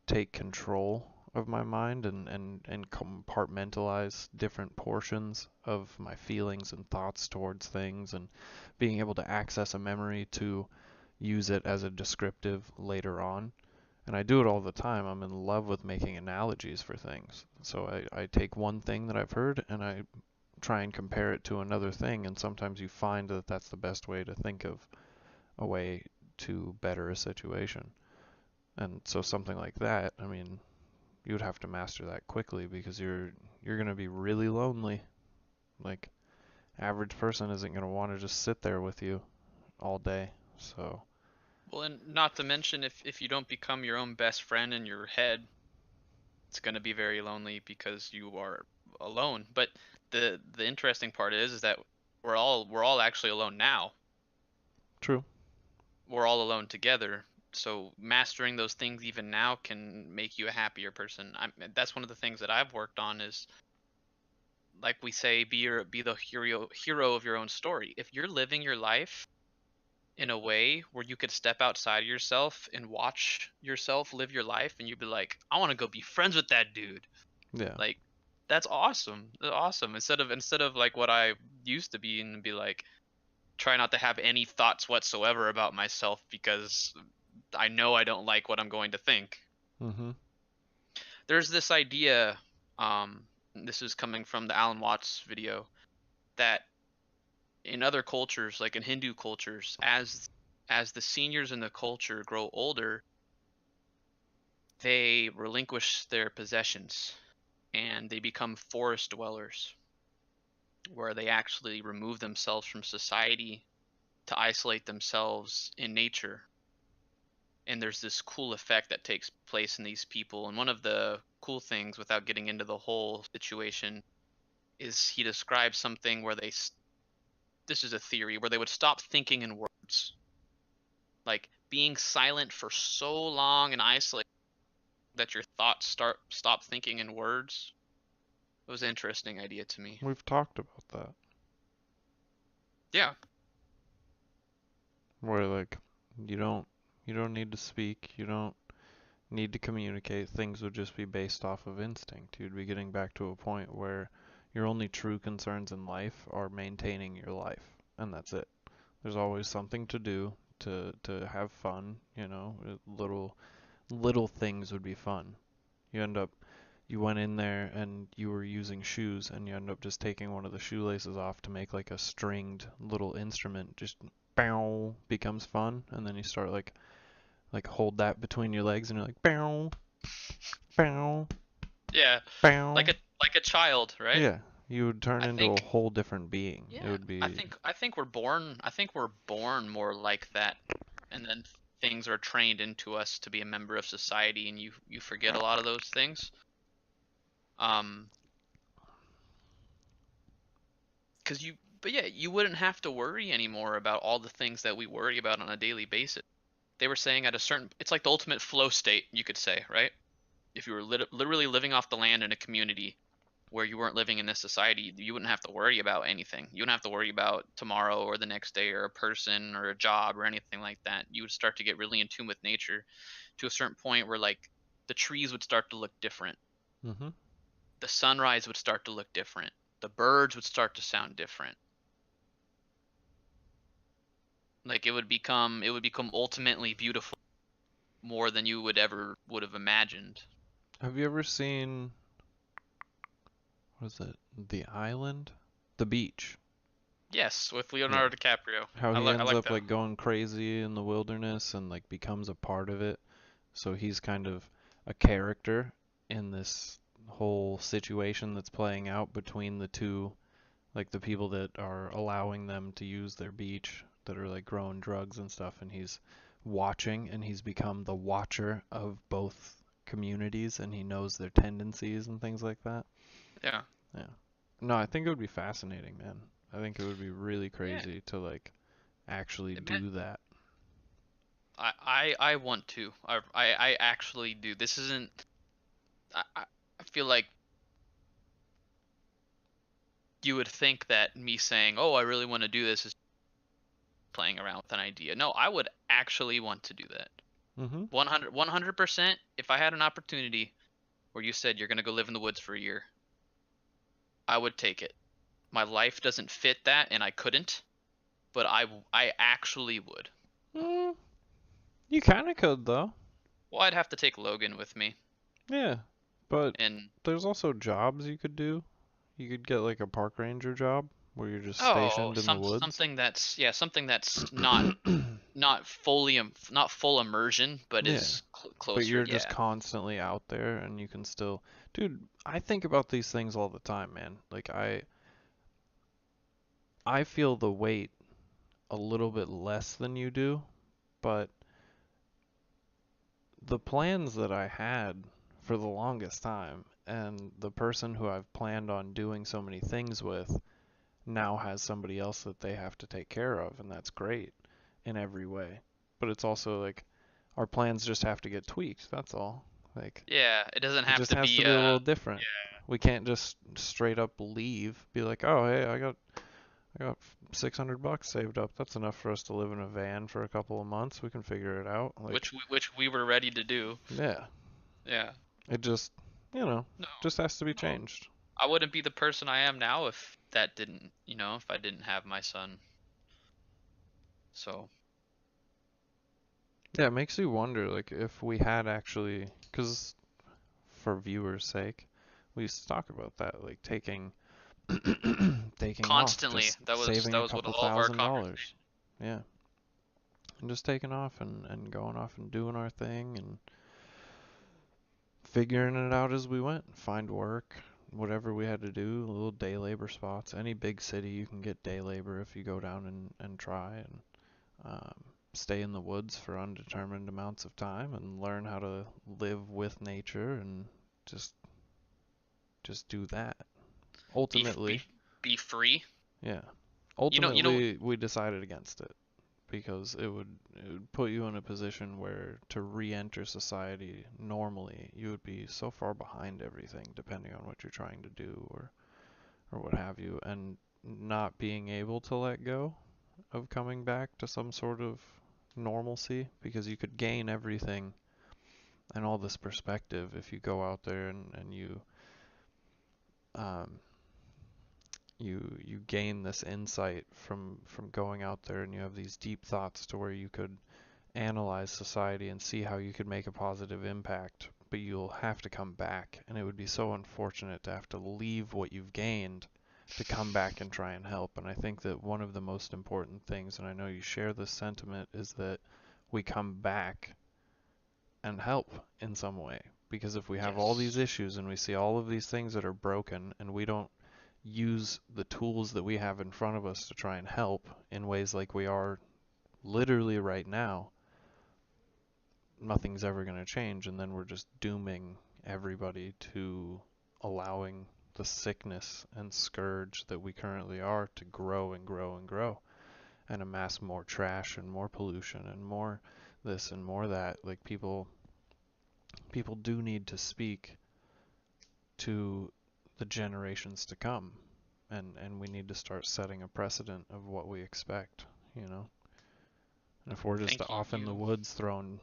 take control of my mind and compartmentalize different portions of my feelings and thoughts towards things, and being able to access a memory to use it as a descriptive later on. And I do it all the time. I'm in love with making analogies for things. So I take one thing that I've heard and I try and compare it to another thing, and sometimes you find that that's the best way to think of a way to better a situation. And so something like that, I mean, you would have to master that quickly because you're going to be really lonely. Like, average person isn't going to want to just sit there with you all day. So, Well, and not to mention if you don't become your own best friend in your head, it's going to be very lonely because you are alone. But the interesting part is that we're all actually alone now. true. We're all alone together. So mastering those things even now can make you a happier person. That's one of the things that I've worked on is, like we say, be the hero of your own story. If you're living your life in a way where you could step outside of yourself and watch yourself live your life, and you'd be like, I want to go be friends with that dude. Yeah. Like, that's awesome. That's awesome. Instead of like what I used to be, and be like, try not to have any thoughts whatsoever about myself because I know I don't like what I'm going to think. Mm-hmm. There's this idea, this is coming from the Alan Watts video, that in other cultures, like in Hindu cultures, as the seniors in the culture grow older, they relinquish their possessions and they become forest dwellers, where they actually remove themselves from society to isolate themselves in nature. And there's this cool effect that takes place in these people. And one of the cool things, without getting into the whole situation, is he describes something where this is a theory, where they would stop thinking in words. Like being silent for so long and isolated that your thoughts stop thinking in words. It was an interesting idea to me. We've talked about that. Yeah. Where like you don't need to speak, you don't need to communicate. Things would just be based off of instinct. You'd be getting back to a point where your only true concerns in life are maintaining your life, and that's it. There's always something to do to have fun, you know. Little things would be fun. You went in there and you were using shoes and you end up just taking one of the shoelaces off to make like a stringed little instrument. Just bow becomes fun, and then you start like hold that between your legs and you're like bow bow Yeah. bow. Like a child, right? Yeah, you would turn I into a think whole different being. It Yeah, would be I think we're born more like that, and then things are trained into us to be a member of society, and you forget a lot of those things. Um, but yeah, you wouldn't have to worry anymore about all the things that we worry about on a daily basis. They were saying it's like the ultimate flow state, you could say, right? If you were literally living off the land in a community where you weren't living in this society, you wouldn't have to worry about anything. You wouldn't have to worry about tomorrow or the next day or a person or a job or anything like that. You would start to get really in tune with nature to a certain point where like the trees would start to look different. mm-hmm. The sunrise would start to look different. The birds would start to sound different. Like it would become ultimately beautiful, more than you would have imagined. Have you ever seen, what is it? The Island? The Beach. Yes, with Yeah. Leonardo DiCaprio. How he I ends like up that. like going crazy in the wilderness and like becomes a part of it. So he's kind of a character in this whole situation that's playing out between the two, like the people that are allowing them to use their beach, that are like growing drugs and stuff, and he's watching and he's become the watcher of both communities and he knows their tendencies and things like that. Yeah. Yeah. No, I think it would be fascinating, man. I think it would be really Yeah. crazy to like actually Man, do that. I want to. I actually do. This isn't. I feel like you would think that me saying, "Oh, I really want to do this," is playing around with an idea. No, I would actually want to do that. Mm-hmm. 100%. If I had an opportunity where you said you're gonna go live in the woods for a year, I would take it. My life doesn't fit that, and I couldn't, but I actually would. Mm, you kind of could though. Well, I'd have to take Logan with me, Yeah, but and there's also jobs you could do. You could get like a park ranger job where you're just oh, stationed in the woods. something that's not fully not full immersion, but Yeah, is but closer. you're just Yeah. constantly out there and you can still, dude, I think about these things all the time, man. Like I feel the weight a little bit less than you do, but the plans that I had for the longest time and the person who I've planned on doing so many things with now has somebody else that they have to take care of, and that's great in every way. But it's also like our plans just have to get tweaked, that's all. Like Yeah, it doesn't it have just to has to be be a little different. We can't just straight up leave, be like, "Oh, hey, I got $600 saved up. That's enough for us to live in a van for a couple of months. We can figure it out." Like, which we were ready to do. yeah, Yeah. it just, No, just has to be no. changed. I wouldn't be the person I am now if that didn't, if I didn't have my son. So, Yeah, it makes you wonder, like, if we had actually, because for viewers' sake, we used to talk about that, like taking off, constantly, just that was saving that a was what couple all of our $1,000. conversations. Yeah, and just taking off and going off and doing our thing and figuring it out as we went. Find work, whatever we had to do, little day labor spots. Any big city, you can get day labor if you go down and try and stay in the woods for undetermined amounts of time and learn how to live with nature and just just do that. Be f- be Ultimately, be free. yeah. You know Ultimately, we decided against it because it would put you in a position where to re-enter society normally, you would be so far behind everything depending on what you're trying to do or what have you, and not being able to let go of coming back to some sort of normalcy because you could gain everything and all this perspective if you go out there and um, you gain this insight from going out there and you have these deep thoughts to where you could analyze society and see how you could make a positive impact, but you'll have to come back, and it would be so unfortunate to have to leave what you've gained to come back and try and help. And I think that one of the most important things, and I know you share this sentiment, is that we come back and help in some way. Because if we have all these yes. issues and we see all of these things that are broken and we don't use the tools that we have in front of us to try and help in ways like we are literally right now, nothing's ever going to change, and then we're just dooming everybody to allowing the sickness and scourge that we currently are to grow and grow and grow and amass more trash and more pollution and more this and more that. Like people do need to speak to the generations to come, and we need to start setting a precedent of what we expect, you know. And if we're I just think off in the you woods throwing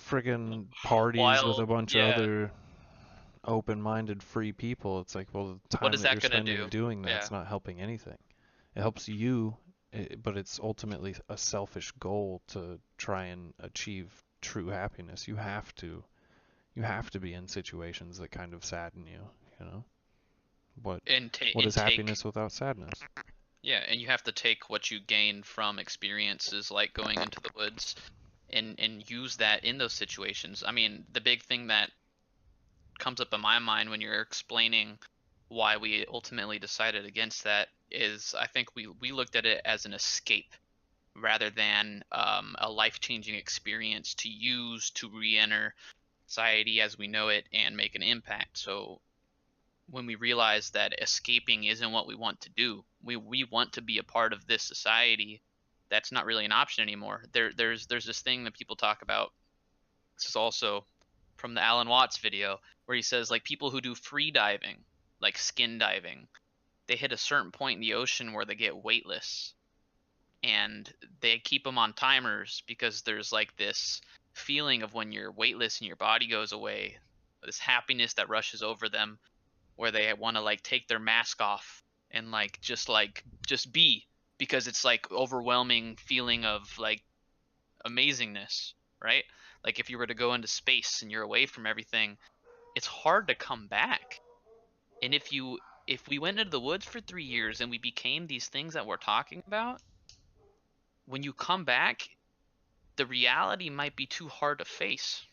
friggin' parties with wild. a bunch of Yeah. other open-minded free people, it's like, well, the What time is that that you're gonna spending do? doing Yeah. that's not helping anything. It helps you, but it's ultimately a selfish goal to try and achieve true happiness. You have to be in situations that kind of sadden you, you know? What And what is take happiness without sadness? yeah, and you have to take what you gain from experiences like going into the woods and use that in those situations. I mean, the big thing that comes up in my mind when you're explaining why we ultimately decided against that is I think we looked at it as an escape rather than a life-changing experience to use to re-enter society as we know it and make an impact. So when we realize that escaping isn't what we want to do, we want to be a part of this society. That's not really an option anymore. There's this thing that people talk about. This is also from the Alan Watts video where he says like people who do free diving, like skin diving, they hit a certain point in the ocean where they get weightless and they keep them on timers because there's like this feeling of when you're weightless and your body goes away, this happiness that rushes over them, where they want to like take their mask off and just be, because it's like overwhelming feeling of like amazingness, right? Like if you were to go into space and you're away from everything, it's hard to come back. And if we went into the woods for 3 years and we became these things that we're talking about, when you come back, the reality might be too hard to face,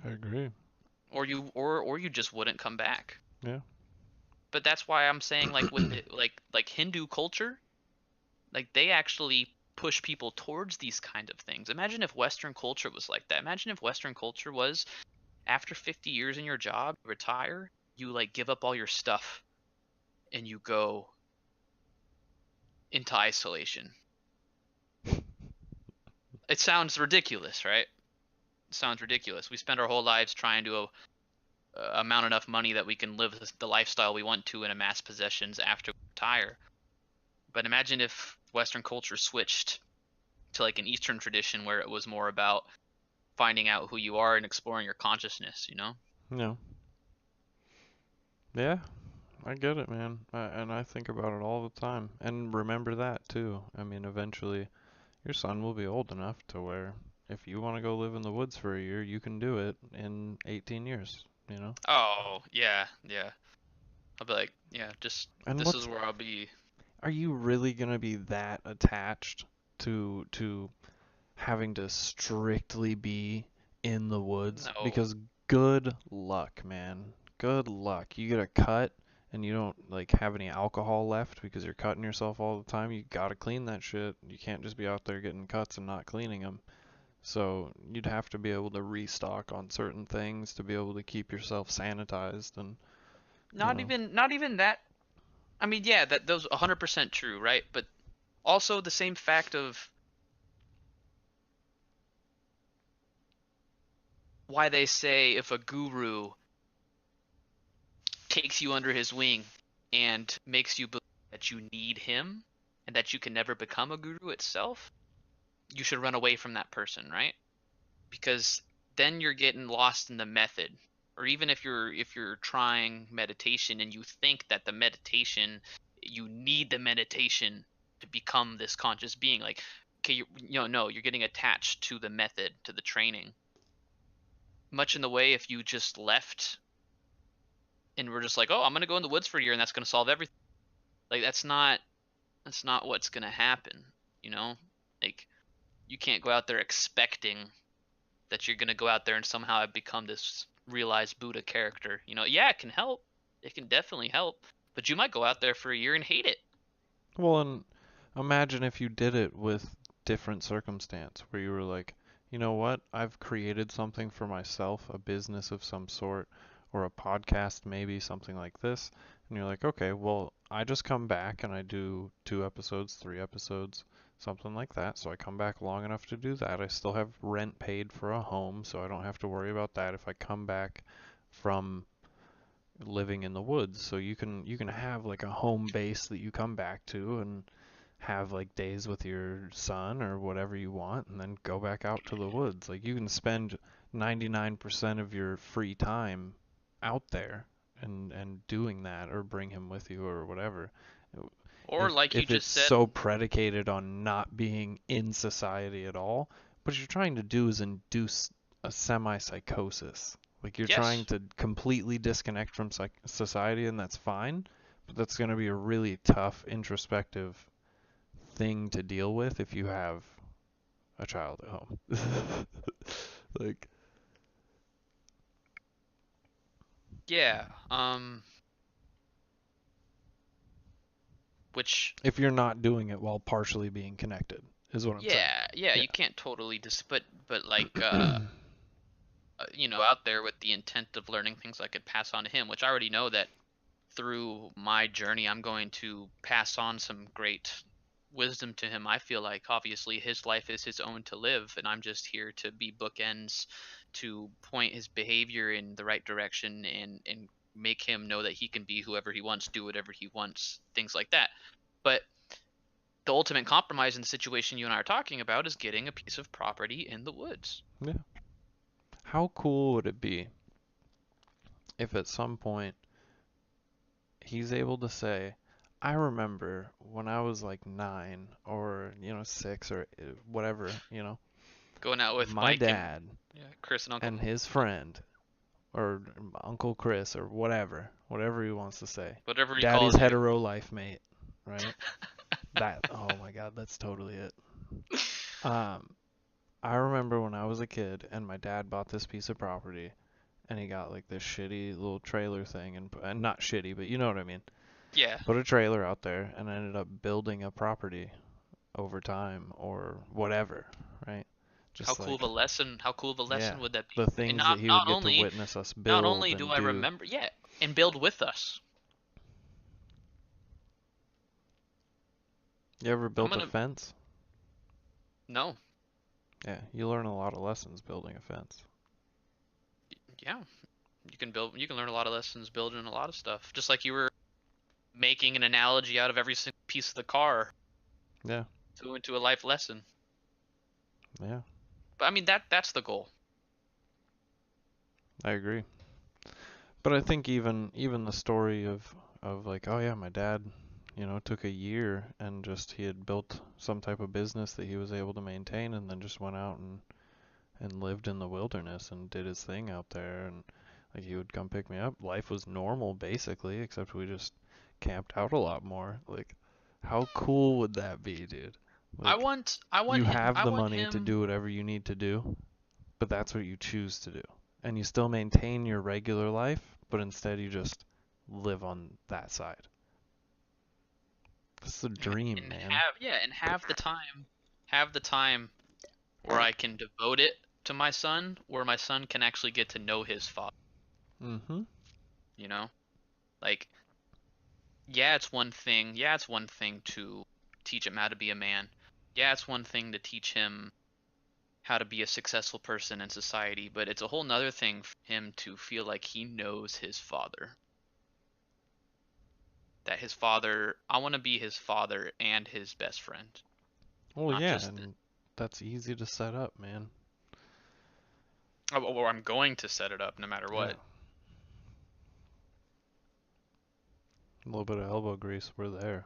I agree. or you just wouldn't come back. Yeah. But that's why I'm saying, like, with the, like Hindu culture, like they actually push people towards these kind of things. Imagine if Western culture was like that. Imagine if Western culture was, after 50 years in your job, you retire, you like give up all your stuff and you go into isolation. It sounds ridiculous, right? It sounds ridiculous. We spend our whole lives trying to amount enough money that we can live the lifestyle we want to and amass possessions after we retire. But imagine if Western culture switched to like an Eastern tradition where it was more about finding out who you are and exploring your consciousness, you know? No. Yeah, I get it, man. And I think about it all the time. And remember that too. I mean, eventually your son will be old enough to where if you want to go live in the woods for a year, you can do it in 18 years, you know? Oh, yeah, yeah. I'll be like, yeah, just And this is where I'll be. are you really going to be that attached to having to strictly be in the woods? No. Because good luck, man. Good luck. You get a cut and you don't like have any alcohol left because you're cutting yourself all the time. You got to clean that shit. You can't just be out there getting cuts and not cleaning them. So you'd have to be able to restock on certain things to be able to keep yourself sanitized and you know. Not even that. I mean, yeah, that those 100% true, right? But also the same fact of why they say if a guru takes you under his wing and makes you believe that you need him and that you can never become a guru itself, you should run away from that person, right? Because then you're getting lost in the method. Or even if you're trying meditation and you think that the meditation, you need the meditation to become this conscious being, like, okay, no, you're getting attached to the method, to the training, much in the way if you just left and we're just like, oh, I'm gonna go in the woods for a year and that's gonna solve everything. Like that's not what's gonna happen, you know? Like you can't go out there expecting that you're gonna go out there and somehow become this realized Buddha character. You know, yeah, it can help. It can definitely help. But you might go out there for a year and hate it. Well, and imagine if you did it with different circumstance where you were like, you know what? I've created something for myself, a business of some sort, or a podcast, maybe something like this. And you're like, okay, well, I just come back and I do 2 episodes, 3 episodes, something like that. So I come back long enough to do that. I still have rent paid for a home, so I don't have to worry about that if I come back from living in the woods. So you can have like a home base that you come back to and have like days with your son or whatever you want and then go back out to the woods. Like you can spend 99% of your free time out there and doing that or bring him with you or whatever. Or If like you if it's just said, so predicated on not being in society at all, what you're trying to do is induce a semi-psychosis. Like you're trying yes. to completely disconnect from society, and that's fine, but that's going to be a really tough introspective thing to deal with if you have a child at home. Like, Yeah. Which if you're not doing it while partially being connected, is what I'm saying. yeah, Yeah. you can't totally but like out there with the intent of learning things I could pass on to him, which I already know that through my journey I'm going to pass on some great wisdom to him. I feel like obviously his life is his own to live, and I'm just here to be bookends to point his behavior in the right direction and make him know that he can be whoever he wants, do whatever he wants, things like that. But the ultimate compromise in the situation you and I are talking about is getting a piece of property in the woods. Yeah. How cool would it be if at some point he's able to say, I remember when I was like 9 or, 6 or whatever, Going out with my Mike dad and Chris and Uncle. and his friend or Uncle Chris or whatever he wants to say. Whatever he Daddy's calls you. hetero life mate, right? Oh my God, that's totally it. I remember when I was a kid and my dad bought this piece of property and he got like this shitty little trailer thing and not shitty, but you know what I mean. Yeah. Put a trailer out there and ended up building a property over time or whatever, right? Just how cool of a lesson would that be? The things that he would get to witness us build. Not only do I remember, and build with us. You ever built a fence? No. Yeah, you learn a lot of lessons building a fence. Yeah. You can learn a lot of lessons building a lot of stuff. Just like you were making an analogy out of every single piece of the car. Yeah. Into a life lesson. Yeah. But I mean that's the goal. I agree. But I think even the story of like, oh yeah, my dad, took a year and he had built some type of business that he was able to maintain and then just went out and lived in the wilderness and did his thing out there, and like he would come pick me up. Life was normal basically, except we just camped out a lot more. Like, how cool would that be, dude? Like, you have the money to do whatever you need to do, but that's what you choose to do. And you still maintain your regular life, but instead you just live on that side. That's the dream, and man. Have the time where I can devote it to my son, where my son can actually get to know his father. Mm-hmm. Like, it's one thing to teach him how to be a man. Yeah, it's one thing to teach him how to be a successful person in society, but it's a whole nother thing for him to feel like he knows his father. That his father, I want to be his father and his best friend. Well, yeah, and that's easy to set up, man. Or I'm going to set it up no matter what. Yeah. A little bit of elbow grease, we're there.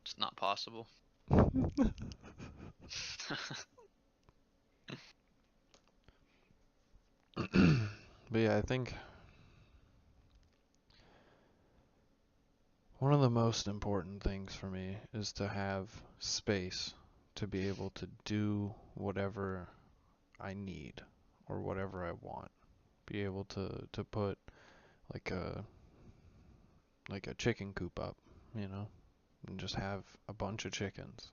It's not possible. But yeah, I think one of the most important things for me is to have space to be able to do whatever I need or whatever I want. Be able to put like a chicken coop up, and just have a bunch of chickens.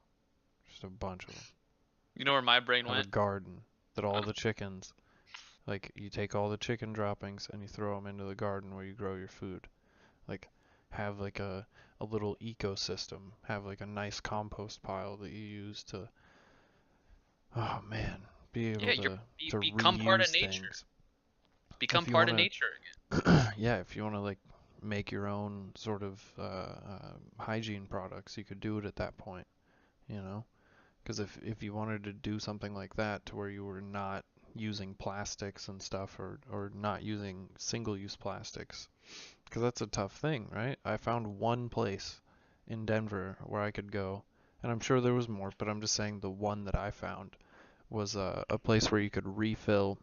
Just a bunch of them. You know where my brain have went? A garden that all the chickens, like you take all the chicken droppings and you throw them into the garden where you grow your food. Like have like a little ecosystem. Have like a nice compost pile that you use to, oh man, be able to become part of nature. Things. Become part of nature again. Yeah, if you want to like make your own sort of hygiene products, you could do it at that point, because if you wanted to do something like that to where you were not using plastics and stuff or not using single-use plastics, because that's a tough thing, right? I found one place in Denver where I could go, and I'm sure there was more, but I'm just saying the one that I found was a place where you could refill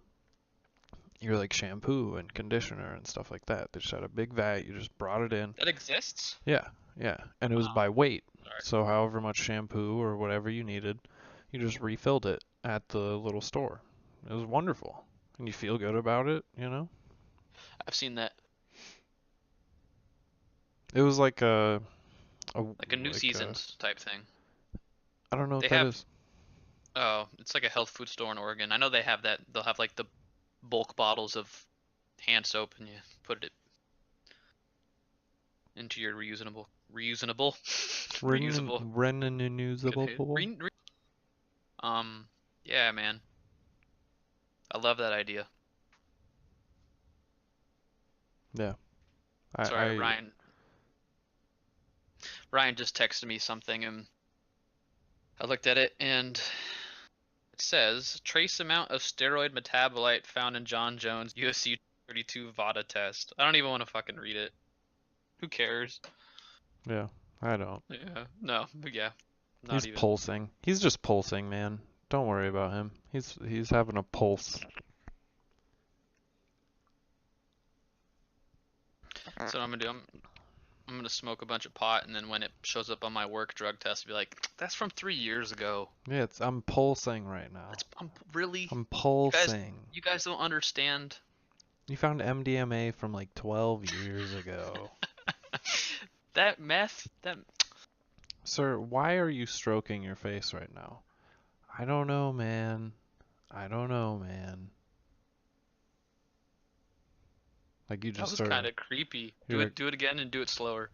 your like shampoo and conditioner and stuff like that. They just had a big vat, you just brought it in. That exists? Yeah, and it was by weight. So however much shampoo or whatever you needed, you just refilled it at the little store. It was wonderful, and you feel good about it, I've seen that. It was like a New Seasons type thing. I don't know what that is. Oh, it's like a health food store in Oregon. I know they have that. They'll have like the bulk bottles of hand soap, and you put it into your reusable. Yeah, man. I love that idea. Yeah. Sorry, I Ryan. Ryan just texted me something, and I looked at it, and it says trace amount of steroid metabolite found in John Jones UFC 32 VADA test. I don't even want to fucking read it. Who cares? yeah, I don't. Yeah. No. But yeah. Not He's even. pulsing. He's just pulsing, man. Don't worry about him. He's having a pulse. So what I'm gonna do. I'm gonna smoke a bunch of pot, and then when it shows up on my work drug test, I'll be like, "That's from 3 years ago." Yeah, I'm pulsing right now. I'm really. I'm You guys. pulsing. You guys don't understand. You found MDMA from like 12 years ago. That meth. That. Sir, why are you stroking your face right now? I don't know, man. I don't know, man. Like you That just was started. kind of creepy. You're like, Do it again and do it slower.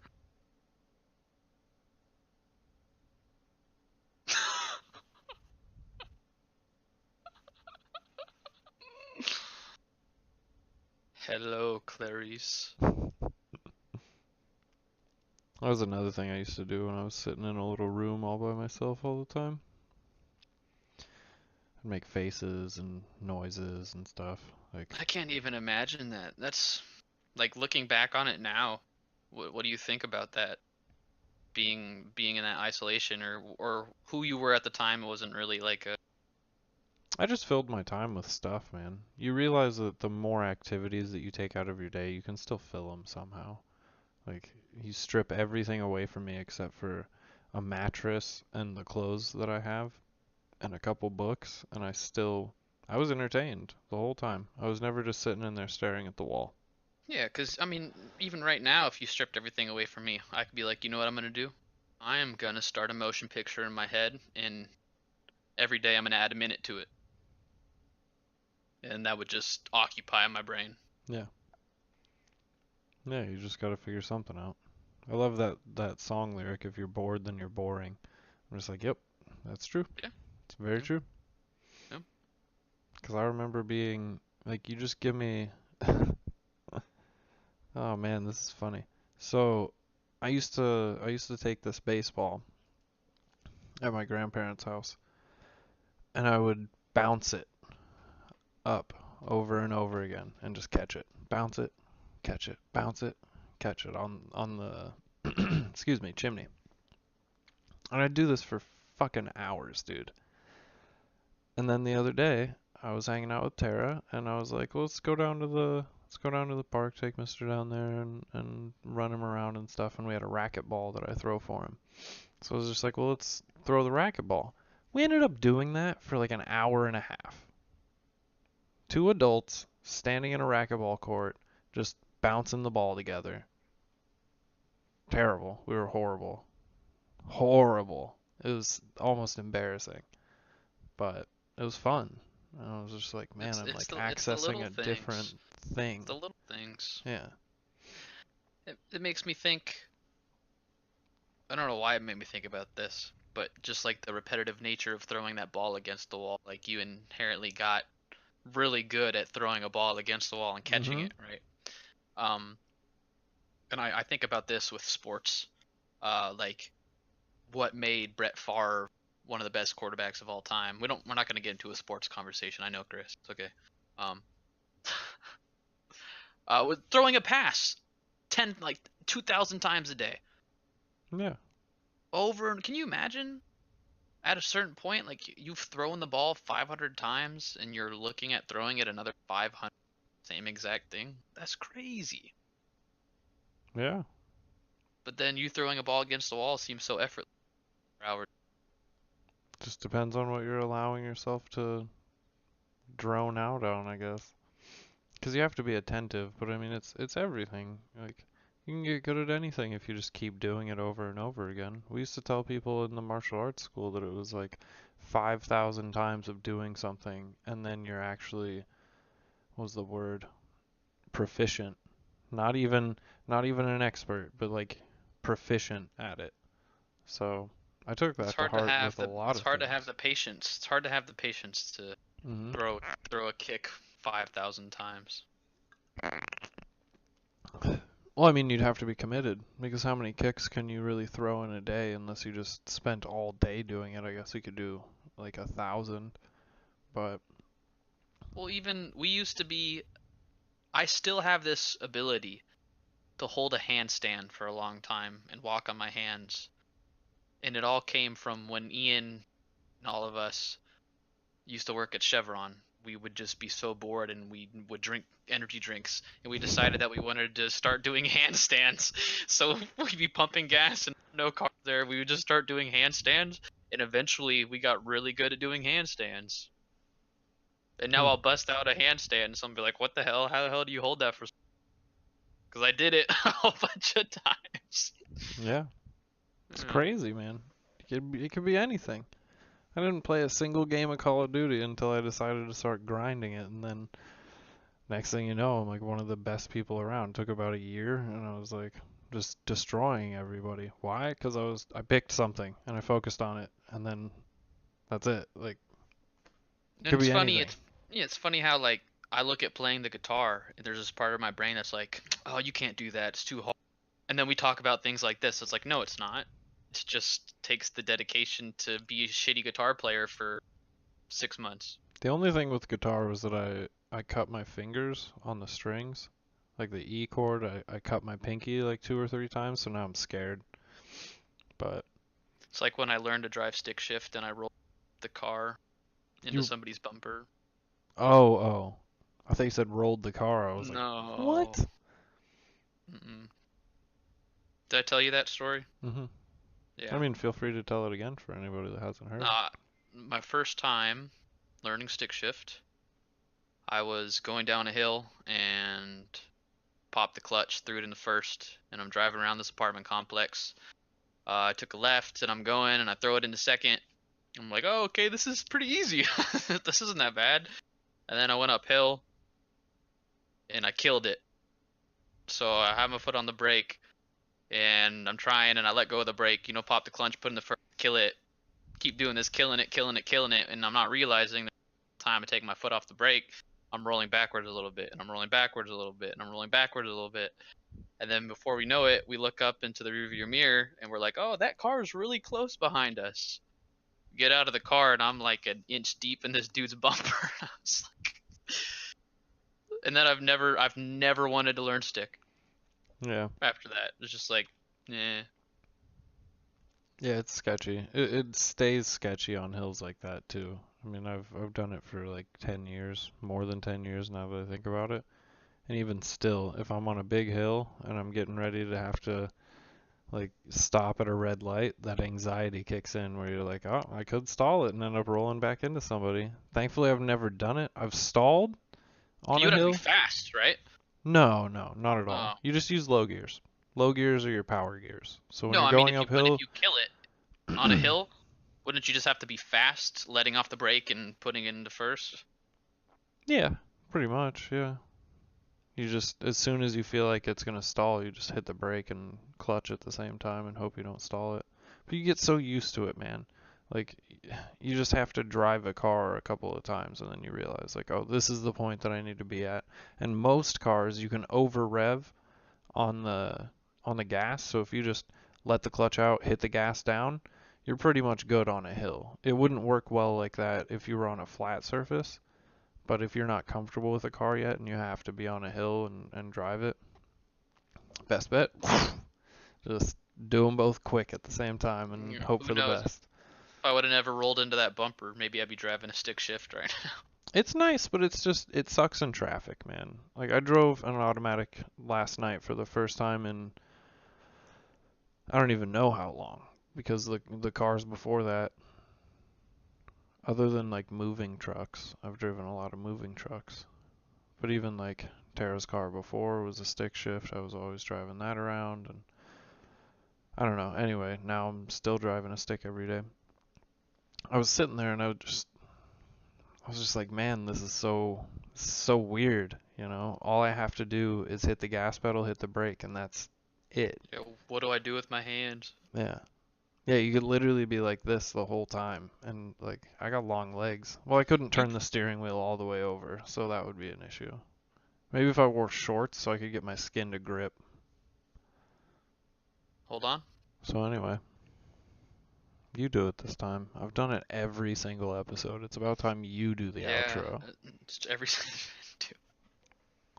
Hello, Clarice. that was another thing I used to do when I was sitting in a little room all by myself all the time. I'd make faces and noises and stuff. Like, I can't even imagine that. That's like looking back on it now. What do you think about that? Being in that isolation, or who you were at the time wasn't really like a. I just filled my time with stuff, man. You realize that the more activities that you take out of your day, you can still fill them somehow. Like, you strip everything away from me except for a mattress and the clothes that I have and a couple books, and I was entertained the whole time. I was never just sitting in there staring at the wall. Yeah, because I mean, even right now, if you stripped everything away from me, I could be like, you know what I'm gonna do? I am gonna start a motion picture in my head, and every day I'm gonna add a minute to it, and that would just occupy my brain. Yeah. Yeah, you just gotta figure something out. I love that song lyric, if you're bored, then you're boring. I'm just like, yep, that's true. Yeah. It's very Yeah. true. Yeah. Because I remember being, like, you just give me, oh man, this is funny. So, I used to take this baseball at my grandparents' house, and I would bounce it up over and over again and just catch it. Bounce it, catch it, bounce it, catch it on the excuse me, chimney. And I'd do this for fucking hours, dude. And then the other day, I was hanging out with Tara, and I was like, well, let's go down to the park, take Mister down there, and run him around and stuff. And we had a racquetball that I throw for him. So I was just like, well, let's throw the racquetball. We ended up doing that for like an hour and a half. Two adults standing in a racquetball court, just bouncing the ball together. Terrible. We were horrible. Horrible. It was almost embarrassing, but it was fun. And I was just like, man, I'm like It's the accessing little a different things. thing. The little things. Yeah. It makes me think. I don't know why it made me think about this, but just like the repetitive nature of throwing that ball against the wall, like you inherently got really good at throwing a ball against the wall and catching Mhm. it, right? Um, and I think about this with sports, like what made Brett Favre one of the best quarterbacks of all time. We're not going to get into a sports conversation. I know, Chris. It's okay. Um, with throwing a pass 2,000 times a day. Yeah. Over, can you imagine at a certain point, like you've thrown the ball 500 times and you're looking at throwing it another 500, same exact thing? That's crazy. Yeah. But then you throwing a ball against the wall seems so effortless for hours. Just depends on what you're allowing yourself to drone out on, I guess. Because you have to be attentive, but I mean, it's everything. Like, you can get good at anything if you just keep doing it over and over again. We used to tell people in the martial arts school that it was like 5,000 times of doing something, and then you're actually, what was the word? Proficient. Not even, not even an expert, but like proficient at it. So I took It's that to hard to heart have with a the lot it's of hard to have things. the patience. It's hard to have the patience to Hmm. throw a kick 5,000 times. Well, I mean, you'd have to be committed because how many kicks can you really throw in a day unless you just spent all day doing it? I guess you could do like 1,000, but Well, even we used to be. I still have this ability to hold a handstand for a long time and walk on my hands, and it all came from when Ian and all of us used to work at Chevron. We would just be so bored and we would drink energy drinks, and we decided that we wanted to start doing handstands. So we'd be pumping gas and no car there. We would just start doing handstands, and eventually we got really good at doing handstands. And now Hmm. I'll bust out a handstand and someone will be like, "What the hell? How the hell do you hold that for?" Because I did it a whole bunch of times. yeah, it's Yeah. crazy, man. It could be anything. I didn't play a single game of Call of Duty until I decided to start grinding it, and then next thing you know, I'm like one of the best people around. It took about a year, and I was like just destroying everybody. Why? Because I picked something and I focused on it, and then that's it. Like it And could it's be funny, anything. it's funny how like I look at playing the guitar and there's this part of my brain that's like, "Oh, you can't do that. It's too hard." And then we talk about things like this. It's like, "No, it's not. It just takes the dedication to be a shitty guitar player for 6 months." The only thing with guitar was that I cut my fingers on the strings, like the E chord. I cut my pinky like 2 or 3 times, so now I'm scared. But It's like when I learned to drive stick shift and I rolled the car into you, somebody's bumper. oh, I thought you said rolled the car. I was like, No. what? Mm-mm. Did I tell you that story? Mhm. I Yeah. mean, feel free to tell it again for anybody that hasn't heard. My first time learning stick shift, I was going down a hill and popped the clutch, threw it in the first, and I'm driving around this apartment complex. I took a left and I'm going and I throw it into second. I'm like, oh, okay, this is pretty easy. This isn't that bad. And then I went uphill and I killed it. So I have my foot on the brake and I'm trying and I let go of the brake, pop the clutch, put in the first, kill it, keep doing this, killing it, killing it, killing it, and I'm not realizing the time I take my foot off the brake, I'm rolling backwards a little bit, and I'm rolling backwards a little bit, and I'm rolling backwards a little bit. And then before we know it, we look up into the rearview mirror and we're like, oh, that car is really close behind us. Get out of the car and I'm like an inch deep in this dude's bumper. I was like, and then I've never wanted to learn stick Yeah. after that. It's just like, eh. Yeah, it's sketchy. It stays sketchy on hills like that too. I mean, I've done it for like 10 years, more than 10 years now that I think about it. And even still, if I'm on a big hill and I'm getting ready to have to like stop at a red light, that anxiety kicks in where you're like, oh, I could stall it and end up rolling back into somebody. Thankfully, I've never done it. I've stalled on You a would have to be hill. fast, right? No, no, not at Oh. all. You just use low gears. Low gears are your power gears. So when No, you're I mean going if you uphill, kill it on a hill, wouldn't you just have to be fast, letting off the brake and putting it into first? yeah, pretty much, yeah. You just, as soon as you feel like it's gonna stall, you just hit the brake and clutch at the same time and hope you don't stall it. But you get so used to it, man. Like, you just have to drive a car a couple of times and then you realize, like, oh, this is the point that I need to be at. And most cars, you can over rev on the gas. So if you just let the clutch out, hit the gas down, you're pretty much good on a hill. It wouldn't work well like that if you were on a flat surface. But if you're not comfortable with a car yet and you have to be on a hill and drive it, best bet, just do them both quick at the same time and hope Who for the knows? best. If I would have never rolled into that bumper, maybe I'd be driving a stick shift right now. It's nice, but it sucks in traffic, man. Like I drove an automatic last night for the first time in I don't even know how long because the cars before that, other than like moving trucks, I've driven a lot of moving trucks. But even like Tara's car before was a stick shift. I was always driving that around and I don't know. Anyway, now I'm still driving a stick every day. I was sitting there and I was just like, man, this is so weird, you know? All I have to do is hit the gas pedal, hit the brake, and that's it. Yeah, what do I do with my hands? Yeah. Yeah, you could literally be like this the whole time. And like I got long legs. Well, I couldn't turn the steering wheel all the way over, so that would be an issue. Maybe if I wore shorts so I could get my skin to grip. Hold on. So anyway, you do it this time. I've done it every single episode. It's about time you do the Yeah, outro. it's every.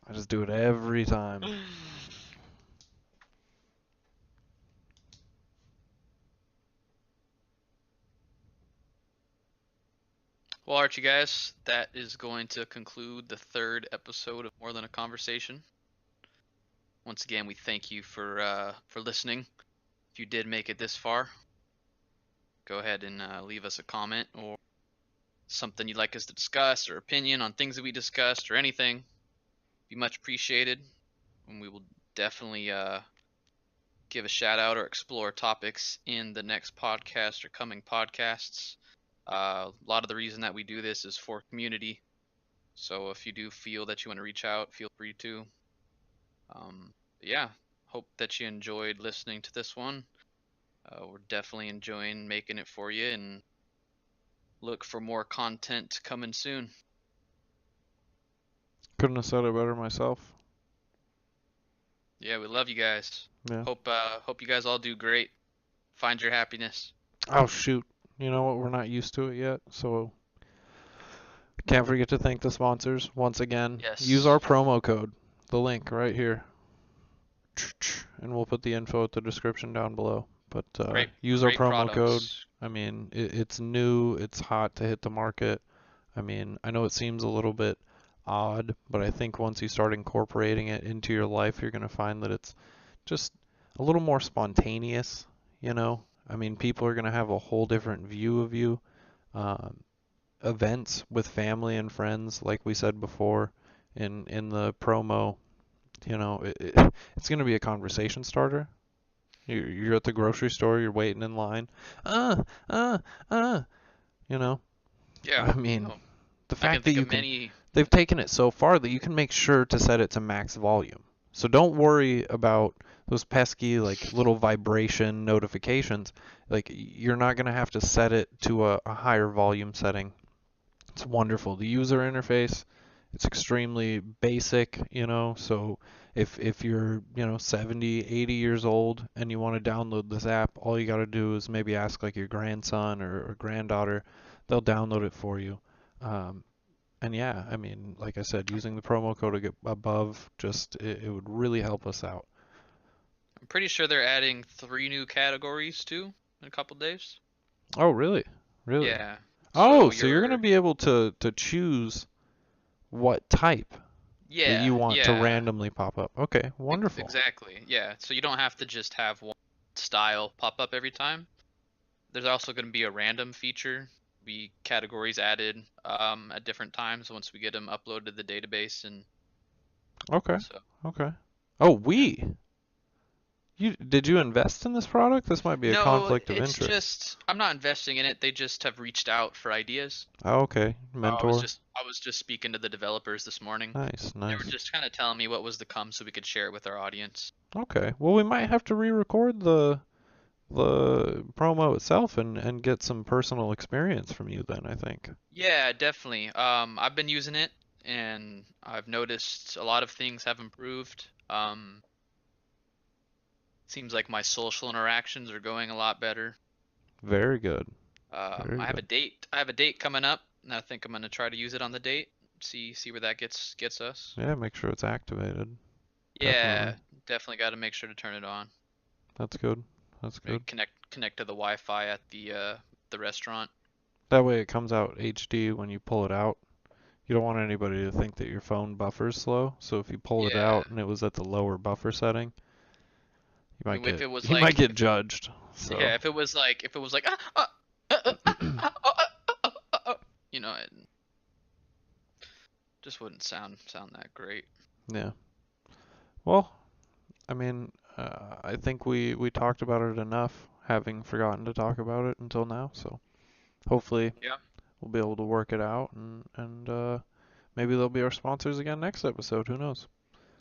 I just do it every time. Well, Archie, guys, that is going to conclude the 3rd episode of More Than a Conversation. Once again, we thank you for listening. If you did make it this far, go ahead and leave us a comment or something you'd like us to discuss or opinion on things that we discussed or anything. Be much appreciated, and we will definitely give a shout out or explore topics in the next podcast or coming podcasts. A lot of the reason that we do this is for community. So if you do feel that you want to reach out, feel free to. Yeah, hope that you enjoyed listening to this one. We're definitely enjoying making it for you, and look for more content coming soon. Couldn't have said it better myself. Yeah, we love you guys. Yeah. Hope you guys all do great. Find your happiness. Oh shoot. You know what? We're not used to it yet, so can't forget to thank the sponsors once again. Yes. Use our promo code, the link right here, and we'll put the info at the description down below. But use our great promo code. products. I mean, it's new, it's hot to hit the market. I mean, I know it seems a little bit odd, but I think once you start incorporating it into your life, you're going to find that it's just a little more spontaneous, you know? I mean, people are going to have a whole different view of you. Events with family and friends, like we said before in the promo, you know, it's going to be a conversation starter. You're at the grocery store, you're waiting in line. You know? Yeah. I mean, no, the I can fact that think you of can, many. they've taken it so far that you can make sure to set it to max volume. So don't worry about those pesky like little vibration notifications. Like you're not going to have to set it to a higher volume setting. It's wonderful. The user interface, it's extremely basic, you know, so if you're, you know, 70, 80 years old and you want to download this app, all you got to do is maybe ask like your grandson or granddaughter. They'll download it for you. And yeah, I mean, like I said, using the promo code to get above, just it would really help us out. I'm pretty sure they're adding 3 new categories too in a couple days. Oh, really? Really? Yeah. Oh, So so you're going to you're. be able to choose what type that Yeah. you want to Yeah. randomly pop up. Okay, wonderful. Exactly. Yeah. So you don't have to just have one style pop up every time. There's also going to be a random feature. Be categories added at different times once we get them uploaded to the database, and Okay, so okay. Oh, did you invest in this product? This might be a no, conflict of it's interest. just I'm not investing in it. They just have reached out for ideas. Oh, okay. Mentor. I was just speaking to the developers this morning. Nice, They were nice. just kind of telling me what was to come so we could share it with our audience. Okay. Well, we might have to re-record the promo itself and get some personal experience from you then, I think. Yeah, definitely. I've been using it and I've noticed a lot of things have improved. Seems like my social interactions are going a lot better. Very good. Very I have a good. date. I have a date coming up, and I think I'm gonna try to use it on the date. See where that gets us. Yeah, make sure it's activated. Yeah, Definitely. definitely got to make sure to turn it on. That's good. That's Maybe good. connect to the Wi-Fi at the restaurant. That way it comes out HD when you pull it out. You don't want anybody to think that your phone buffers slow. So if you pull it Yeah. out and it was at the lower buffer setting, If it was you might like get judged. So yeah, if it was like you know, it just wouldn't sound that great. yeah. Well, I mean, I think we talked about it enough, having forgotten to talk about it until now. So hopefully Yeah. we'll be able to work it out and maybe they'll be our sponsors again next episode. Who knows?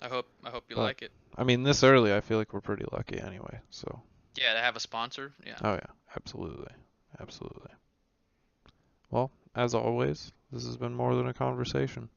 I hope you But like it. I mean, this early, I feel like we're pretty lucky anyway. So Yeah, to have a sponsor. Yeah. oh yeah, absolutely, absolutely. Well, as always, this has been more than a conversation.